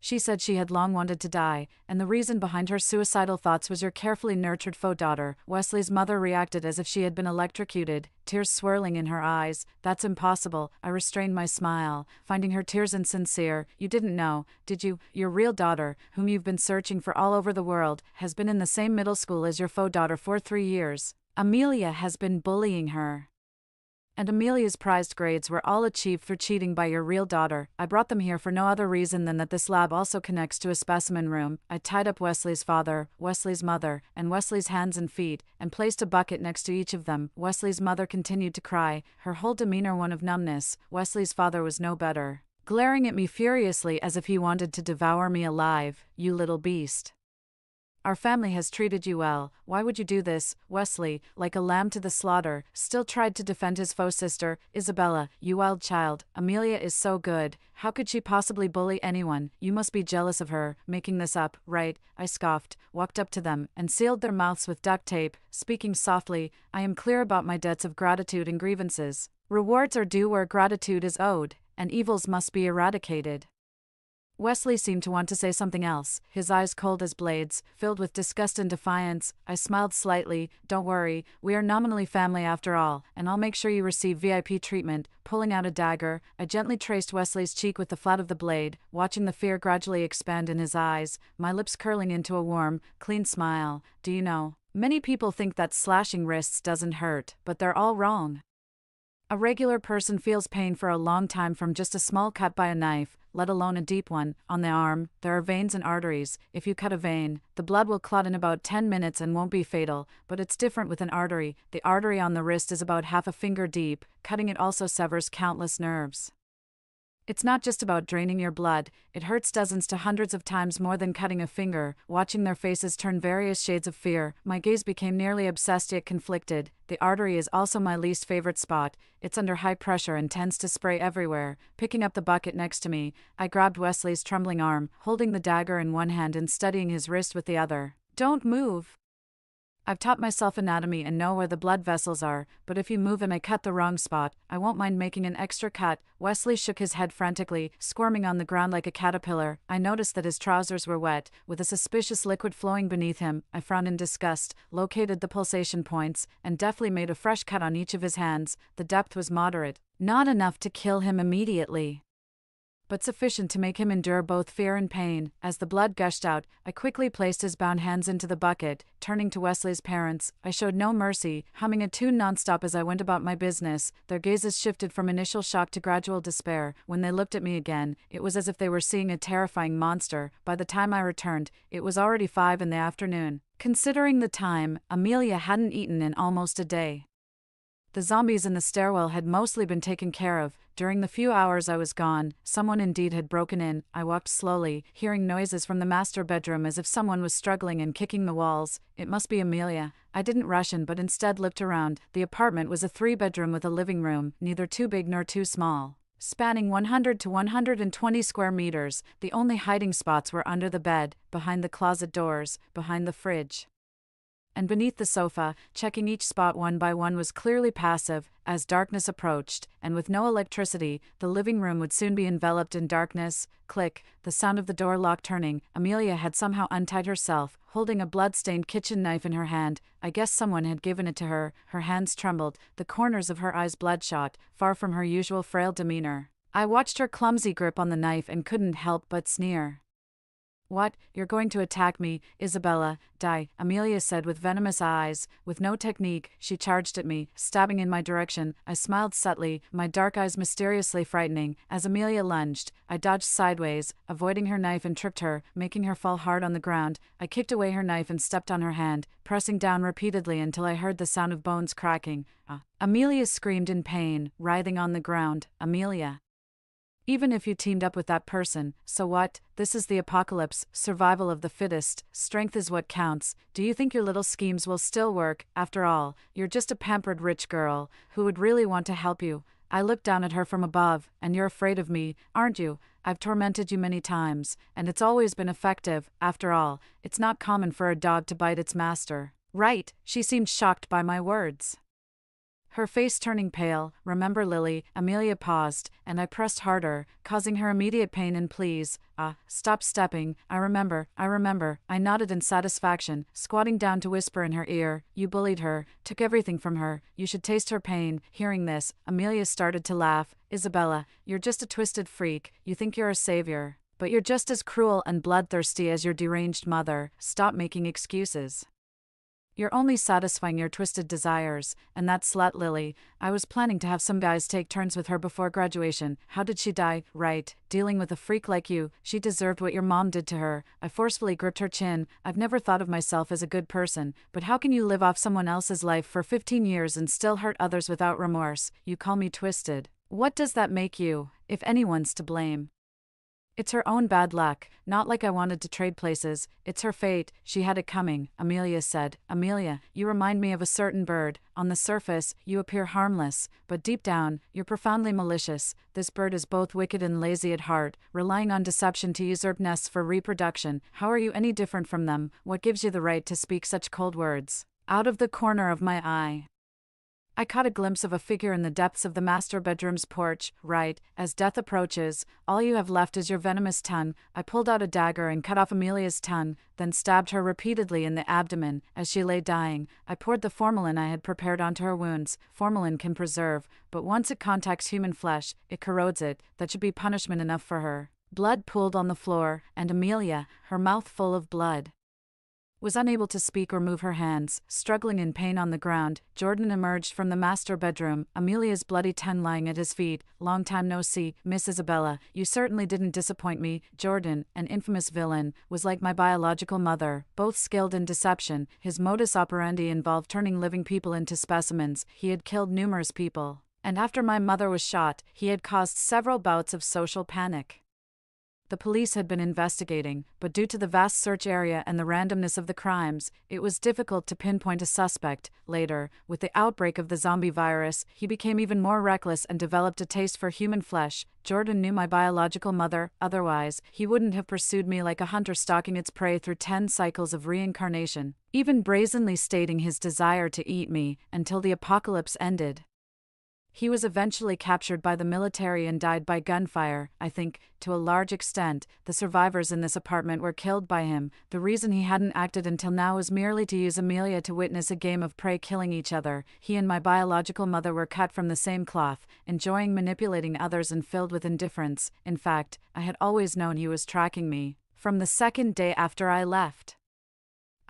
She said she had long wanted to die, and the reason behind her suicidal thoughts was your carefully nurtured faux daughter. Wesley's mother reacted as if she had been electrocuted, tears swirling in her eyes. That's impossible. I restrained my smile, finding her tears insincere. You didn't know, did you? Your real daughter, whom you've been searching for all over the world, has been in the same middle school as your faux daughter for 3 years. Amelia has been bullying her. And Amelia's prized grades were all achieved through cheating by your real daughter. I brought them here for no other reason than that this lab also connects to a specimen room. I tied up Wesley's father, Wesley's mother, and Wesley's hands and feet, and placed a bucket next to each of them. Wesley's mother continued to cry, her whole demeanor one of numbness. Wesley's father was no better, glaring at me furiously as if he wanted to devour me alive. You little beast. Our family has treated you well, why would you do this? Wesley, like a lamb to the slaughter, still tried to defend his faux sister. Isabella, you wild child, Amelia is so good, how could she possibly bully anyone? You must be jealous of her, making this up, right? I scoffed, walked up to them, and sealed their mouths with duct tape, speaking softly. I am clear about my debts of gratitude and grievances. Rewards are due where gratitude is owed, and evils must be eradicated. Wesley seemed to want to say something else, his eyes cold as blades, filled with disgust and defiance. I smiled slightly. Don't worry, we are nominally family after all, and I'll make sure you receive VIP treatment. Pulling out a dagger, I gently traced Wesley's cheek with the flat of the blade, watching the fear gradually expand in his eyes, my lips curling into a warm, clean smile. Do you know, many people think that slashing wrists doesn't hurt, but they're all wrong. A regular person feels pain for a long time from just a small cut by a knife, let alone a deep one. On the arm, there are veins and arteries. If you cut a vein, the blood will clot in about 10 minutes and won't be fatal, but it's different with an artery. The artery on the wrist is about half a finger deep, cutting it also severs countless nerves. It's not just about draining your blood, it hurts dozens to hundreds of times more than cutting a finger. Watching their faces turn various shades of fear, my gaze became nearly obsessed yet conflicted. The artery is also my least favorite spot. It's under high pressure and tends to spray everywhere. Picking up the bucket next to me, I grabbed Wesley's trembling arm, holding the dagger in one hand and steadying his wrist with the other. Don't move. I've taught myself anatomy and know where the blood vessels are, but if you move and I cut the wrong spot, I won't mind making an extra cut. Wesley shook his head frantically, squirming on the ground like a caterpillar. I noticed that his trousers were wet, with a suspicious liquid flowing beneath him. I frowned in disgust, located the pulsation points, and deftly made a fresh cut on each of his hands. The depth was moderate, not enough to kill him immediately, but sufficient to make him endure both fear and pain. As the blood gushed out, I quickly placed his bound hands into the bucket. Turning to Wesley's parents, I showed no mercy, humming a tune nonstop as I went about my business. Their gazes shifted from initial shock to gradual despair. When they looked at me again, it was as if they were seeing a terrifying monster. By the time I returned, it was already 5 in the afternoon. Considering the time, Amelia hadn't eaten in almost a day. The zombies in the stairwell had mostly been taken care of. During the few hours I was gone, someone indeed had broken in. I walked slowly, hearing noises from the master bedroom as if someone was struggling and kicking the walls. It must be Amelia. I didn't rush in but instead looked around. The apartment was a 3-bedroom with a living room, neither too big nor too small, spanning 100 to 120 square meters. The only hiding spots were under the bed, behind the closet doors, behind the fridge. And beneath the sofa, checking each spot one by one, was clearly passive. As darkness approached, and with no electricity, the living room would soon be enveloped in darkness. Click, the sound of the door lock turning. Amelia had somehow untied herself, holding a blood-stained kitchen knife in her hand. I guess someone had given it to her. Her hands trembled, the corners of her eyes bloodshot, far from her usual frail demeanor. I watched her clumsy grip on the knife and couldn't help but sneer. "What, you're going to attack me, Isabella? Die," Amelia said with venomous eyes. With no technique, she charged at me, stabbing in my direction. I smiled subtly, my dark eyes mysteriously frightening. As Amelia lunged, I dodged sideways, avoiding her knife, and tripped her, making her fall hard on the ground. I kicked away her knife and stepped on her hand, pressing down repeatedly until I heard the sound of bones cracking. Amelia screamed in pain, writhing on the ground. "Amelia, even if you teamed up with that person, so what? This is the apocalypse, survival of the fittest, strength is what counts. Do you think your little schemes will still work? After all, you're just a pampered rich girl, who would really want to help you." I looked down at her from above. "And you're afraid of me, aren't you? I've tormented you many times, and it's always been effective. After all, it's not common for a dog to bite its master." "Right," she seemed shocked by my words, her face turning pale. "Remember, Lily?" Amelia paused, and I pressed harder, causing her immediate pain and pleas. Stop stepping." I remember. I nodded in satisfaction, squatting down to whisper in her ear. "You bullied her, took everything from her. You should taste her pain." Hearing this, Amelia started to laugh. "Isabella, you're just a twisted freak. You think you're a savior, but you're just as cruel and bloodthirsty as your deranged mother. Stop making excuses. You're only satisfying your twisted desires. And that slut Lily, I was planning to have some guys take turns with her before graduation. How did she die? Right, dealing with a freak like you. She deserved what your mom did to her." I forcefully gripped her chin. "I've never thought of myself as a good person, but how can you live off someone else's life for 15 years and still hurt others without remorse? You call me twisted. What does that make you, if anyone's to blame? It's her own bad luck. Not like I wanted to trade places. It's her fate. She had it coming," Amelia said. "Amelia, you remind me of a certain bird. On the surface, you appear harmless, but deep down, you're profoundly malicious. This bird is both wicked and lazy at heart, relying on deception to usurp nests for reproduction. How are you any different from them? What gives you the right to speak such cold words?" Out of the corner of my eye, I caught a glimpse of a figure in the depths of the master bedroom's porch. "Right, as death approaches, all you have left is your venomous tongue." I pulled out a dagger and cut off Amelia's tongue, then stabbed her repeatedly in the abdomen. As she lay dying, I poured the formalin I had prepared onto her wounds. Formalin can preserve, but once it contacts human flesh, it corrodes it. That should be punishment enough for her. Blood pooled on the floor, and Amelia, her mouth full of blood, was unable to speak or move her hands, struggling in pain on the ground. Jordan emerged from the master bedroom, Amelia's bloody tongue lying at his feet. "Long time no see, Miss Isabella. You certainly didn't disappoint me." Jordan, an infamous villain, was like my biological mother, both skilled in deception. His modus operandi involved turning living people into specimens. He had killed numerous people, and after my mother was shot, he had caused several bouts of social panic. The police had been investigating, but due to the vast search area and the randomness of the crimes, it was difficult to pinpoint a suspect. Later, with the outbreak of the zombie virus, he became even more reckless and developed a taste for human flesh. Jordan knew my biological mother, otherwise, he wouldn't have pursued me like a hunter stalking its prey through 10 cycles of reincarnation, even brazenly stating his desire to eat me, until the apocalypse ended. He was eventually captured by the military and died by gunfire. I think, to a large extent, the survivors in this apartment were killed by him. The reason he hadn't acted until now was merely to use Amelia to witness a game of prey killing each other. He and my biological mother were cut from the same cloth, enjoying manipulating others and filled with indifference. In fact, I had always known he was tracking me, from the second day after I left.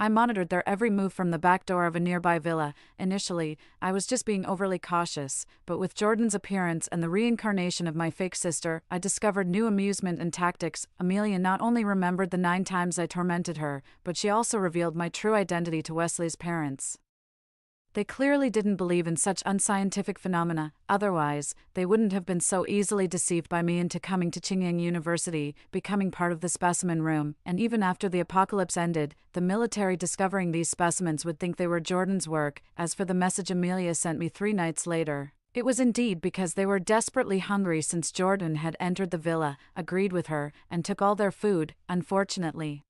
I monitored their every move from the back door of a nearby villa. Initially, I was just being overly cautious, but with Jordan's appearance and the reincarnation of my fake sister, I discovered new amusement and tactics. Amelia not only remembered the 9 times I tormented her, but she also revealed my true identity to Wesley's parents. They clearly didn't believe in such unscientific phenomena, otherwise, they wouldn't have been so easily deceived by me into coming to Qingyang University, becoming part of the specimen room, and even after the apocalypse ended, the military discovering these specimens would think they were Jordan's work. As for the message Amelia sent me 3 nights later, it was indeed because they were desperately hungry since Jordan had entered the villa, agreed with her, and took all their food. Unfortunately,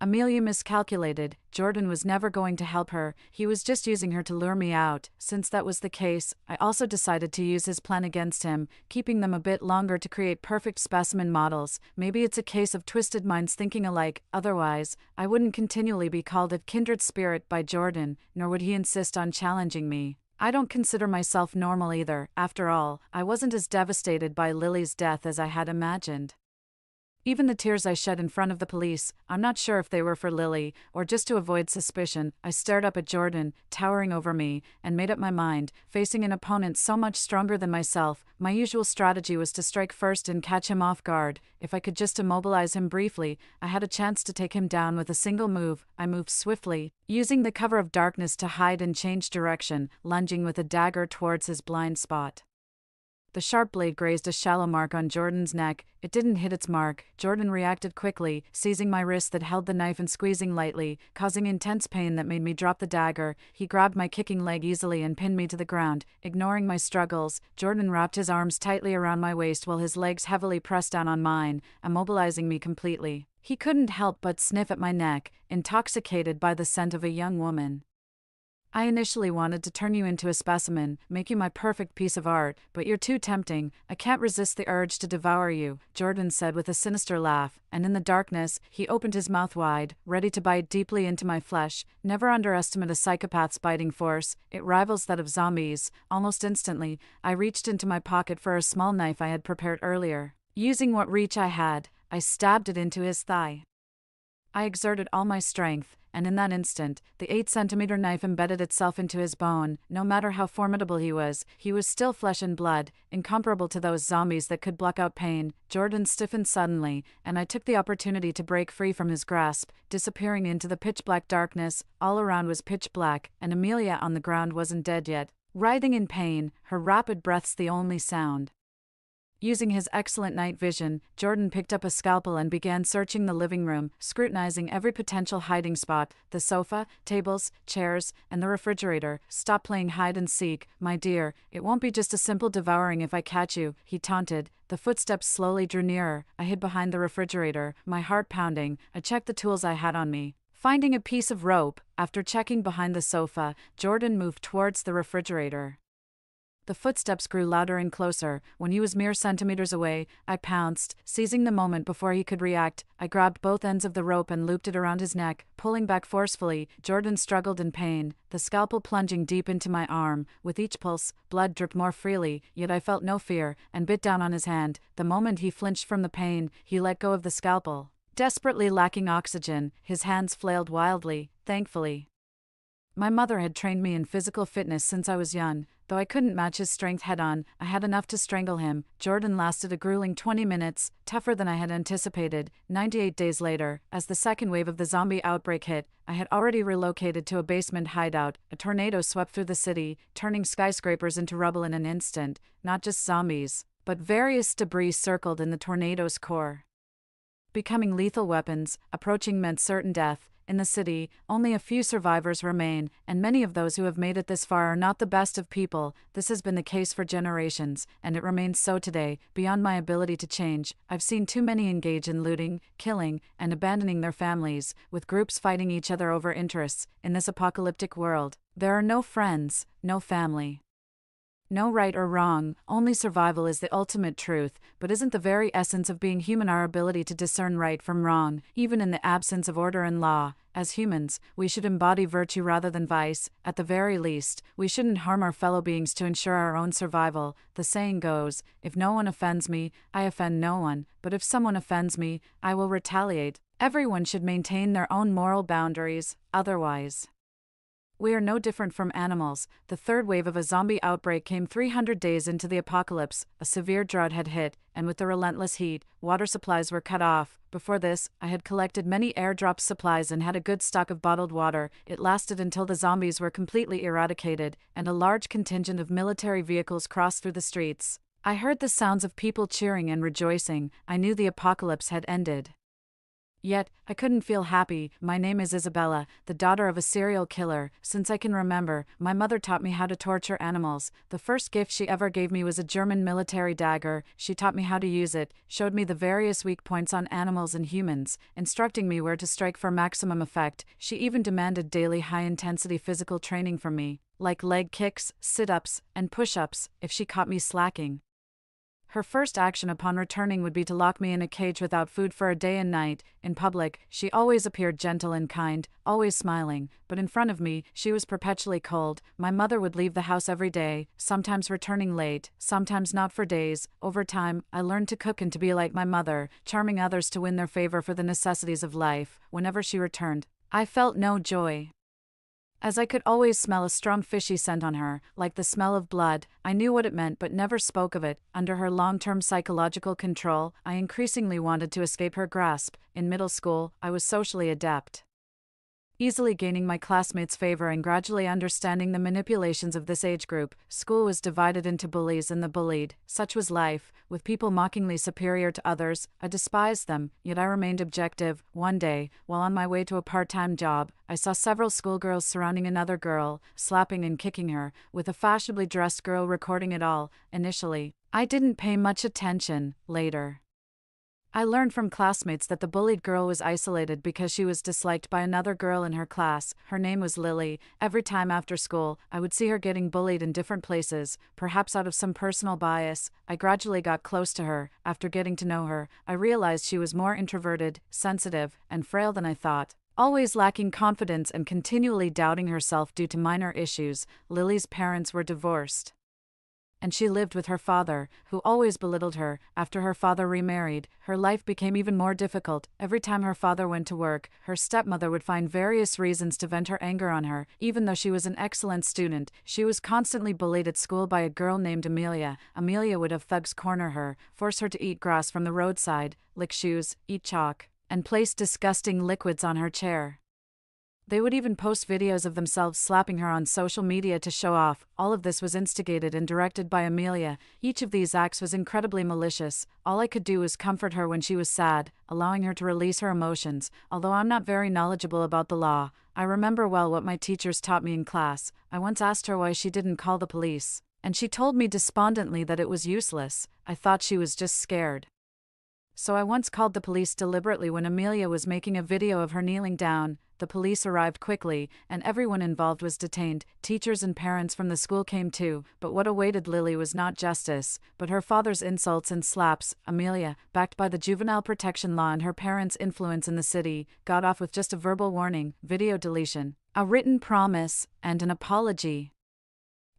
Amelia miscalculated. Jordan was never going to help her, he was just using her to lure me out. Since that was the case, I also decided to use his plan against him, keeping them a bit longer to create perfect specimen models. Maybe it's a case of twisted minds thinking alike, otherwise, I wouldn't continually be called a kindred spirit by Jordan, nor would he insist on challenging me. I don't consider myself normal either. After all, I wasn't as devastated by Lily's death as I had imagined. Even the tears I shed in front of the police, I'm not sure if they were for Lily, or just to avoid suspicion. I stared up at Jordan, towering over me, and made up my mind. Facing an opponent so much stronger than myself, my usual strategy was to strike first and catch him off guard. If I could just immobilize him briefly, I had a chance to take him down with a single move. I moved swiftly, using the cover of darkness to hide and change direction, lunging with a dagger towards his blind spot. The sharp blade grazed a shallow mark on Jordan's neck. It didn't hit its mark. Jordan reacted quickly, seizing my wrist that held the knife and squeezing lightly, causing intense pain that made me drop the dagger. He grabbed my kicking leg easily and pinned me to the ground. Ignoring my struggles, Jordan wrapped his arms tightly around my waist while his legs heavily pressed down on mine, immobilizing me completely. He couldn't help but sniff at my neck, intoxicated by the scent of a young woman. I initially wanted to turn you into a specimen, make you my perfect piece of art, but you're too tempting. I can't resist the urge to devour you, Jordan said with a sinister laugh, and in the darkness, he opened his mouth wide, ready to bite deeply into my flesh. Never underestimate a psychopath's biting force, it rivals that of zombies. Almost instantly, I reached into my pocket for a small knife I had prepared earlier. Using what reach I had, I stabbed it into his thigh. I exerted all my strength, and in that instant, the 8-centimeter knife embedded itself into his bone. No matter how formidable he was still flesh and blood, incomparable to those zombies that could block out pain. Jordan stiffened suddenly, and I took the opportunity to break free from his grasp, disappearing into the pitch-black darkness. All around was pitch black, and Amelia on the ground wasn't dead yet. Writhing in pain, her rapid breaths the only sound. Using his excellent night vision, Jordan picked up a scalpel and began searching the living room, scrutinizing every potential hiding spot, the sofa, tables, chairs, and the refrigerator. Stop playing hide and seek, my dear, it won't be just a simple devouring if I catch you, he taunted. The footsteps slowly drew nearer. I hid behind the refrigerator, my heart pounding. I checked the tools I had on me. Finding a piece of rope, after checking behind the sofa, Jordan moved towards the refrigerator. The footsteps grew louder and closer. When he was mere centimeters away, I pounced, seizing the moment before he could react. I grabbed both ends of the rope and looped it around his neck, pulling back forcefully. Jordan struggled in pain, the scalpel plunging deep into my arm. With each pulse, blood dripped more freely, yet I felt no fear, and bit down on his hand. The moment he flinched from the pain, he let go of the scalpel. Desperately lacking oxygen, his hands flailed wildly, thankfully. My mother had trained me in physical fitness since I was young. Though I couldn't match his strength head-on, I had enough to strangle him. Jordan lasted a grueling 20 minutes, tougher than I had anticipated. 98 days later, as the second wave of the zombie outbreak hit, I had already relocated to a basement hideout. A tornado swept through the city, turning skyscrapers into rubble in an instant. Not just zombies, but various debris circled in the tornado's core, becoming lethal weapons. Approaching meant certain death. In the city, only a few survivors remain, and many of those who have made it this far are not the best of people. This has been the case for generations, and it remains so today. Beyond my ability to change, I've seen too many engage in looting, killing, and abandoning their families, with groups fighting each other over interests. In this apocalyptic world, there are no friends, no family. No right or wrong, only survival is the ultimate truth. But isn't the very essence of being human our ability to discern right from wrong, even in the absence of order and law? As humans, we should embody virtue rather than vice. At the very least, we shouldn't harm our fellow beings to ensure our own survival. The saying goes, if no one offends me, I offend no one, but if someone offends me, I will retaliate. Everyone should maintain their own moral boundaries, otherwise we are no different from animals. The third wave of a zombie outbreak came 300 days into the apocalypse. A severe drought had hit, and with the relentless heat, water supplies were cut off. Before this, I had collected many airdrop supplies and had a good stock of bottled water. It lasted until the zombies were completely eradicated, and a large contingent of military vehicles crossed through the streets. I heard the sounds of people cheering and rejoicing. I knew the apocalypse had ended. Yet, I couldn't feel happy. My name is Isabella, the daughter of a serial killer. Since I can remember, my mother taught me how to torture animals. The first gift she ever gave me was a German military dagger. She taught me how to use it, showed me the various weak points on animals and humans, instructing me where to strike for maximum effect. She even demanded daily high-intensity physical training from me, like leg kicks, sit-ups, and push-ups, if she caught me slacking. Her first action upon returning would be to lock me in a cage without food for a day and night. In public, she always appeared gentle and kind, always smiling, but in front of me, she was perpetually cold. My mother would leave the house every day, sometimes returning late, sometimes not for days. Over time, I learned to cook and to be like my mother, charming others to win their favor for the necessities of life. Whenever she returned, I felt no joy. As I could always smell a strong fishy scent on her, like the smell of blood, I knew what it meant but never spoke of it. Under her long-term psychological control, I increasingly wanted to escape her grasp. In middle school, I was socially adept, easily gaining my classmates' favor and gradually understanding the manipulations of this age group. School was divided into bullies and the bullied. Such was life, with people mockingly superior to others. I despised them, yet I remained objective. One day, while on my way to a part-time job, I saw several schoolgirls surrounding another girl, slapping and kicking her, with a fashionably dressed girl recording it all. Initially, I didn't pay much attention. Later, I learned from classmates that the bullied girl was isolated because she was disliked by another girl in her class. Her name was Lily. Every time after school, I would see her getting bullied in different places, perhaps out of some personal bias. I gradually got close to her. After getting to know her, I realized she was more introverted, sensitive, and frail than I thought, always lacking confidence and continually doubting herself due to minor issues. Lily's parents were divorced, and she lived with her father, who always belittled her. After her father remarried, her life became even more difficult. Every time her father went to work, her stepmother would find various reasons to vent her anger on her. Even though she was an excellent student, she was constantly bullied at school by a girl named Amelia. Amelia would have thugs corner her, force her to eat grass from the roadside, lick shoes, eat chalk, and place disgusting liquids on her chair. They would even post videos of themselves slapping her on social media to show off. All of this was instigated and directed by Amelia. Each of these acts was incredibly malicious. All I could do was comfort her when she was sad, allowing her to release her emotions. Although I'm not very knowledgeable about the law, I remember well what my teachers taught me in class. I once asked her why she didn't call the police, and she told me despondently that it was useless. I thought she was just scared. So I once called the police deliberately when Amelia was making a video of her kneeling down. The police arrived quickly, and everyone involved was detained. Teachers and parents from the school came too, but what awaited Lily was not justice, but her father's insults and slaps. Amelia, backed by the juvenile protection law and her parents' influence in the city, got off with just a verbal warning, video deletion, a written promise, and an apology,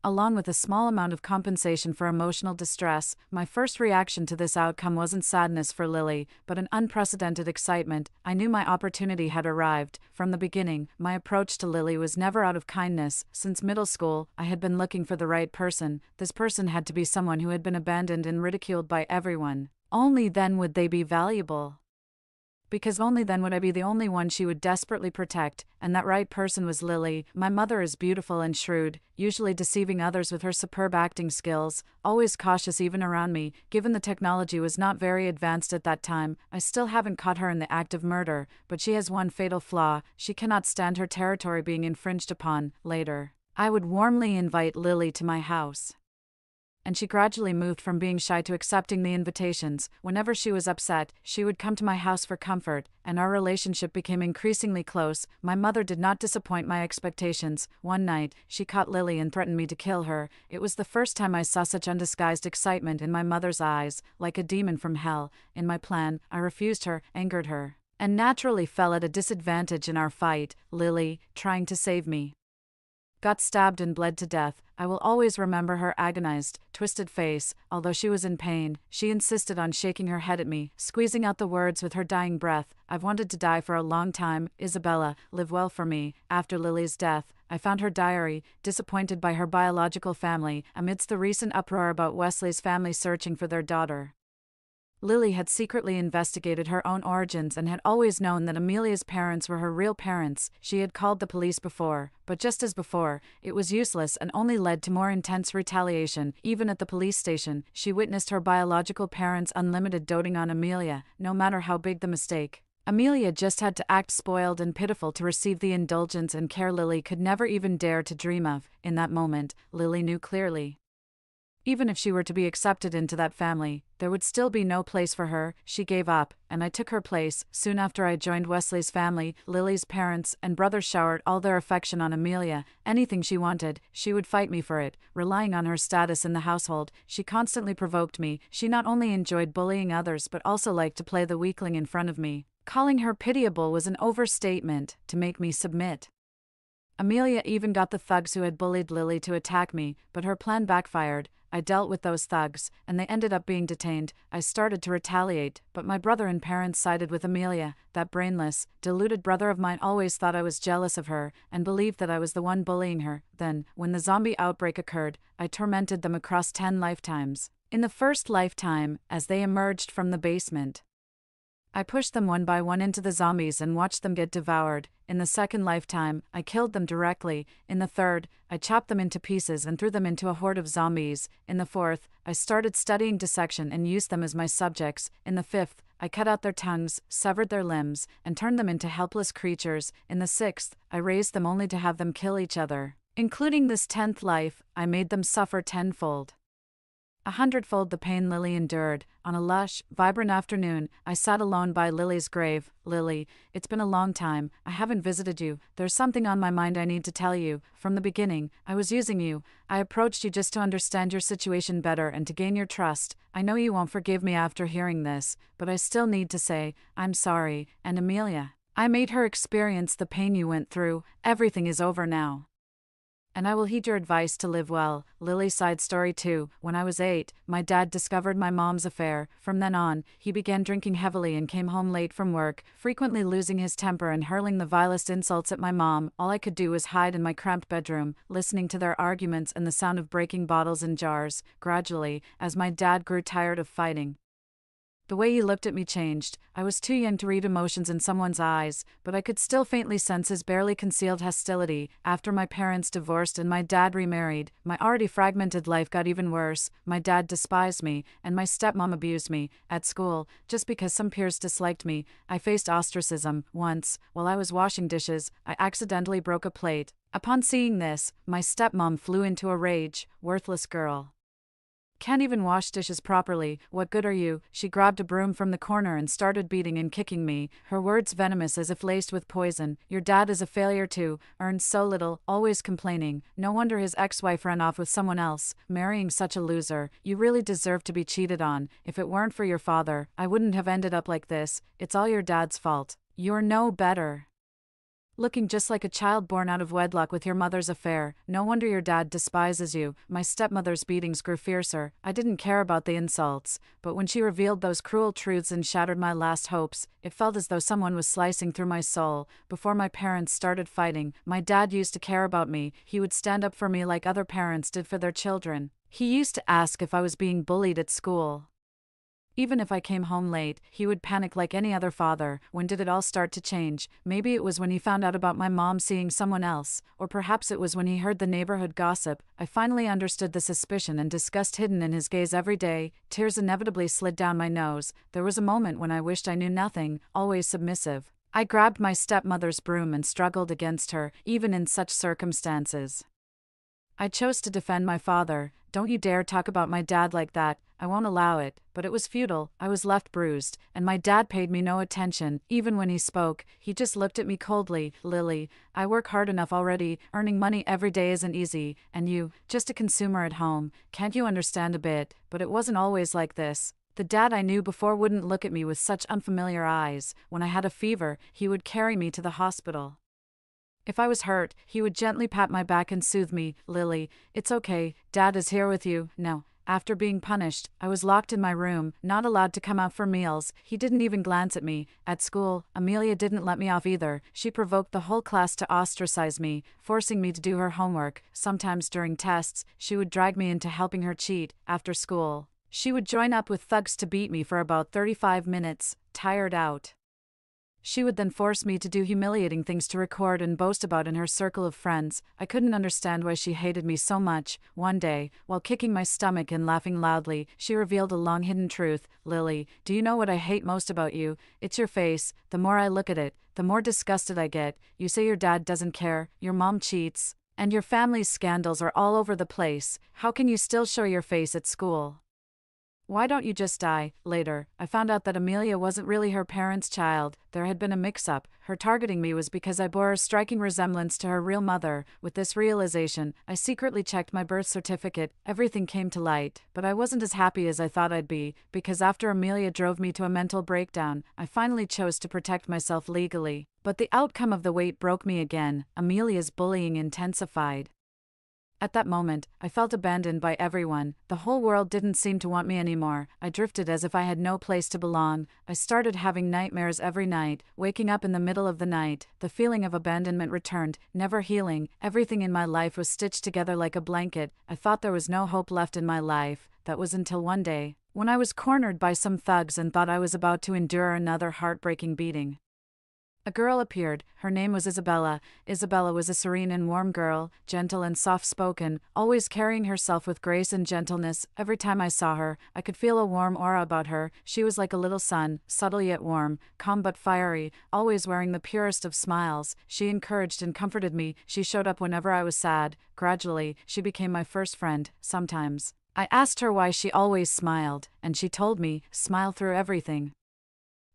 along with a small amount of compensation for emotional distress. My first reaction to this outcome wasn't sadness for Lily, but an unprecedented excitement. I knew my opportunity had arrived. From the beginning, my approach to Lily was never out of kindness. Since middle school, I had been looking for the right person. This person had to be someone who had been abandoned and ridiculed by everyone. Only then would they be valuable, because only then would I be the only one she would desperately protect, and that right person was Lily. My mother is beautiful and shrewd, usually deceiving others with her superb acting skills, always cautious even around me. Given the technology was not very advanced at that time, I still haven't caught her in the act of murder, but she has one fatal flaw: she cannot stand her territory being infringed upon. Later, I would warmly invite Lily to my house, and she gradually moved from being shy to accepting the invitations. Whenever she was upset, she would come to my house for comfort, and our relationship became increasingly close. My mother did not disappoint my expectations. One night, she caught Lily and threatened me to kill her. It was the first time I saw such undisguised excitement in my mother's eyes, like a demon from hell. In my plan, I refused her, angered her, and naturally fell at a disadvantage in our fight. Lily, trying to save me, got stabbed and bled to death. I will always remember her agonized, twisted face. Although she was in pain, she insisted on shaking her head at me, squeezing out the words with her dying breath. I've wanted to die for a long time. Isabella, live well for me. After Lily's death, I found her diary, disappointed by her biological family, amidst the recent uproar about Wesley's family searching for their daughter. Lily had secretly investigated her own origins and had always known that Amelia's parents were her real parents. She had called the police before, but just as before, it was useless and only led to more intense retaliation. Even at the police station, she witnessed her biological parents' unlimited doting on Amelia. No matter how big the mistake, Amelia just had to act spoiled and pitiful to receive the indulgence and care Lily could never even dare to dream of. In that moment, Lily knew clearly. Even if she were to be accepted into that family, there would still be no place for her. She gave up, and I took her place. Soon after I joined Wesley's family, Lily's parents and brothers showered all their affection on Amelia. Anything she wanted, she would fight me for it. Relying on her status in the household, she constantly provoked me. She not only enjoyed bullying others but also liked to play the weakling in front of me. Calling her pitiable was an overstatement to make me submit. Amelia even got the thugs who had bullied Lily to attack me, but her plan backfired. I dealt with those thugs, and they ended up being detained. I started to retaliate, but my brother and parents sided with Amelia. That brainless, deluded brother of mine always thought I was jealous of her, and believed that I was the one bullying her. Then, when the zombie outbreak occurred, I tormented them across 10 lifetimes. In the first lifetime, as they emerged from the basement, I pushed them one by one into the zombies and watched them get devoured. In the second lifetime, I killed them directly. In the third, I chopped them into pieces and threw them into a horde of zombies. In the fourth, I started studying dissection and used them as my subjects. In the fifth, I cut out their tongues, severed their limbs, and turned them into helpless creatures. In the sixth, I raised them only to have them kill each other. Including this 10th life, I made them suffer tenfold. 100-fold the pain Lily endured. On a lush, vibrant afternoon, I sat alone by Lily's grave. Lily, it's been a long time. I haven't visited you. There's something on my mind I need to tell you. From the beginning, I was using you. I approached you just to understand your situation better and to gain your trust. I know you won't forgive me after hearing this, but I still need to say, I'm sorry. And Amelia, I made her experience the pain you went through. Everything is over now, and I will heed your advice to live well. Lily's side story 2. When I was 8, my dad discovered my mom's affair. From then on, he began drinking heavily and came home late from work, frequently losing his temper and hurling the vilest insults at my mom. All I could do was hide in my cramped bedroom, listening to their arguments and the sound of breaking bottles and jars. Gradually, as my dad grew tired of fighting, the way he looked at me changed. I was too young to read emotions in someone's eyes, but I could still faintly sense his barely concealed hostility. After my parents divorced and my dad remarried, my already fragmented life got even worse. My dad despised me, and my stepmom abused me. At school, just because some peers disliked me, I faced ostracism. Once, while I was washing dishes, I accidentally broke a plate. Upon seeing this, my stepmom flew into a rage. Worthless girl. Can't even wash dishes properly. What good are you? She grabbed a broom from the corner and started beating and kicking me, her words venomous as if laced with poison. Your dad is a failure too, earns so little, always complaining. No wonder his ex-wife ran off with someone else, marrying such a loser. You really deserve to be cheated on. If it weren't for your father, I wouldn't have ended up like this. It's all your dad's fault. You're no better. Looking just like a child born out of wedlock with your mother's affair. No wonder your dad despises you. My stepmother's beatings grew fiercer. I didn't care about the insults, but when she revealed those cruel truths and shattered my last hopes, it felt as though someone was slicing through my soul. Before my parents started fighting, my dad used to care about me. He would stand up for me like other parents did for their children. He used to ask if I was being bullied at school. Even if I came home late, he would panic like any other father. When did it all start to change? Maybe it was when he found out about my mom seeing someone else, or perhaps it was when he heard the neighborhood gossip. I finally understood the suspicion and disgust hidden in his gaze every day. Tears inevitably slid down my nose. There was a moment when I wished I knew nothing, always submissive. I grabbed my stepmother's broom and struggled against her, even in such circumstances. I chose to defend my father. Don't you dare talk about my dad like that. I won't allow it. But it was futile. I was left bruised, and my dad paid me no attention. Even when he spoke, he just looked at me coldly. Lily, I work hard enough already. Earning money every day isn't easy. And you, just a consumer at home. Can't you understand a bit? But it wasn't always like this. The dad I knew before wouldn't look at me with such unfamiliar eyes. When I had a fever, he would carry me to the hospital. If I was hurt, he would gently pat my back and soothe me. Lily, it's okay. Dad is here with you. No. After being punished, I was locked in my room, not allowed to come out for meals. He didn't even glance at me. At school, Amelia didn't let me off either. She provoked the whole class to ostracize me, forcing me to do her homework. Sometimes during tests, she would drag me into helping her cheat. After school, she would join up with thugs to beat me for about 35 minutes, tired out. She would then force me to do humiliating things to record and boast about in her circle of friends. I couldn't understand why she hated me so much. One day, while kicking my stomach and laughing loudly, she revealed a long-hidden truth. Lily, do you know what I hate most about you? It's your face. The more I look at it, the more disgusted I get. You say your dad doesn't care, your mom cheats, and your family's scandals are all over the place. How can you still show your face at school? Why don't you just die? Later, I found out that Amelia wasn't really her parents' child. There had been a mix-up. Her targeting me was because I bore a striking resemblance to her real mother. With this realization, I secretly checked my birth certificate. Everything came to light, but I wasn't as happy as I thought I'd be, because after Amelia drove me to a mental breakdown, I finally chose to protect myself legally. But the outcome of the wait broke me again. Amelia's bullying intensified. At that moment, I felt abandoned by everyone. The whole world didn't seem to want me anymore. I drifted as if I had no place to belong. I started having nightmares every night, waking up in the middle of the night. The feeling of abandonment returned, never healing. Everything in my life was stitched together like a blanket. I thought there was no hope left in my life. That was until one day, when I was cornered by some thugs and thought I was about to endure another heartbreaking beating. A girl appeared. Her name was Isabella. Isabella was a serene and warm girl, gentle and soft-spoken, always carrying herself with grace and gentleness. Every time I saw her, I could feel a warm aura about her. She was like a little sun, subtle yet warm, calm but fiery, always wearing the purest of smiles. She encouraged and comforted me. She showed up whenever I was sad. Gradually, she became my first friend. Sometimes I asked her why she always smiled, and she told me, smile through everything.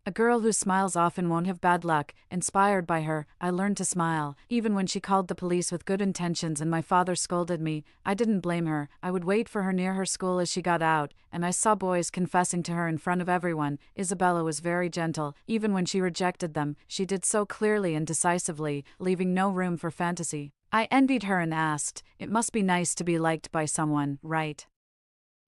A girl who smiles often won't have bad luck. Inspired by her, I learned to smile. Even when she called the police with good intentions and my father scolded me, I didn't blame her. I would wait for her near her school as she got out, and I saw boys confessing to her in front of everyone. Isabella was very gentle. Even when she rejected them, she did so clearly and decisively, leaving no room for fantasy. I envied her and asked, it must be nice to be liked by someone, right?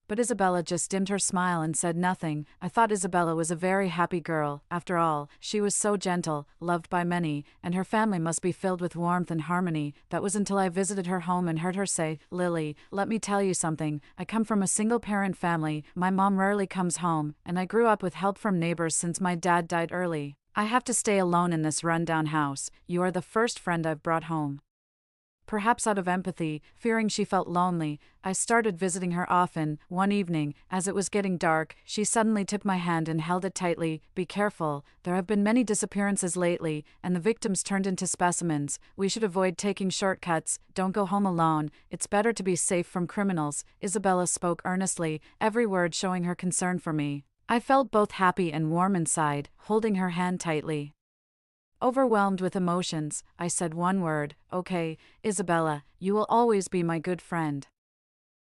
But Isabella just dimmed her smile and said nothing. I thought Isabella was a very happy girl. After all, she was so gentle, loved by many, and her family must be filled with warmth and harmony. That was until I visited her home and heard her say, Lily, let me tell you something. I come from a single-parent family. My mom rarely comes home, and I grew up with help from neighbors since my dad died early. I have to stay alone in this run-down house. You are the first friend I've brought home. Perhaps out of empathy, fearing she felt lonely, I started visiting her often. One evening, as it was getting dark, she suddenly took my hand and held it tightly. Be careful, there have been many disappearances lately, and the victims turned into specimens. We should avoid taking shortcuts. Don't go home alone. It's better to be safe from criminals. Isabella spoke earnestly, every word showing her concern for me. I felt both happy and warm inside, holding her hand tightly. Overwhelmed with emotions, I said one word, okay, Isabella, you will always be my good friend.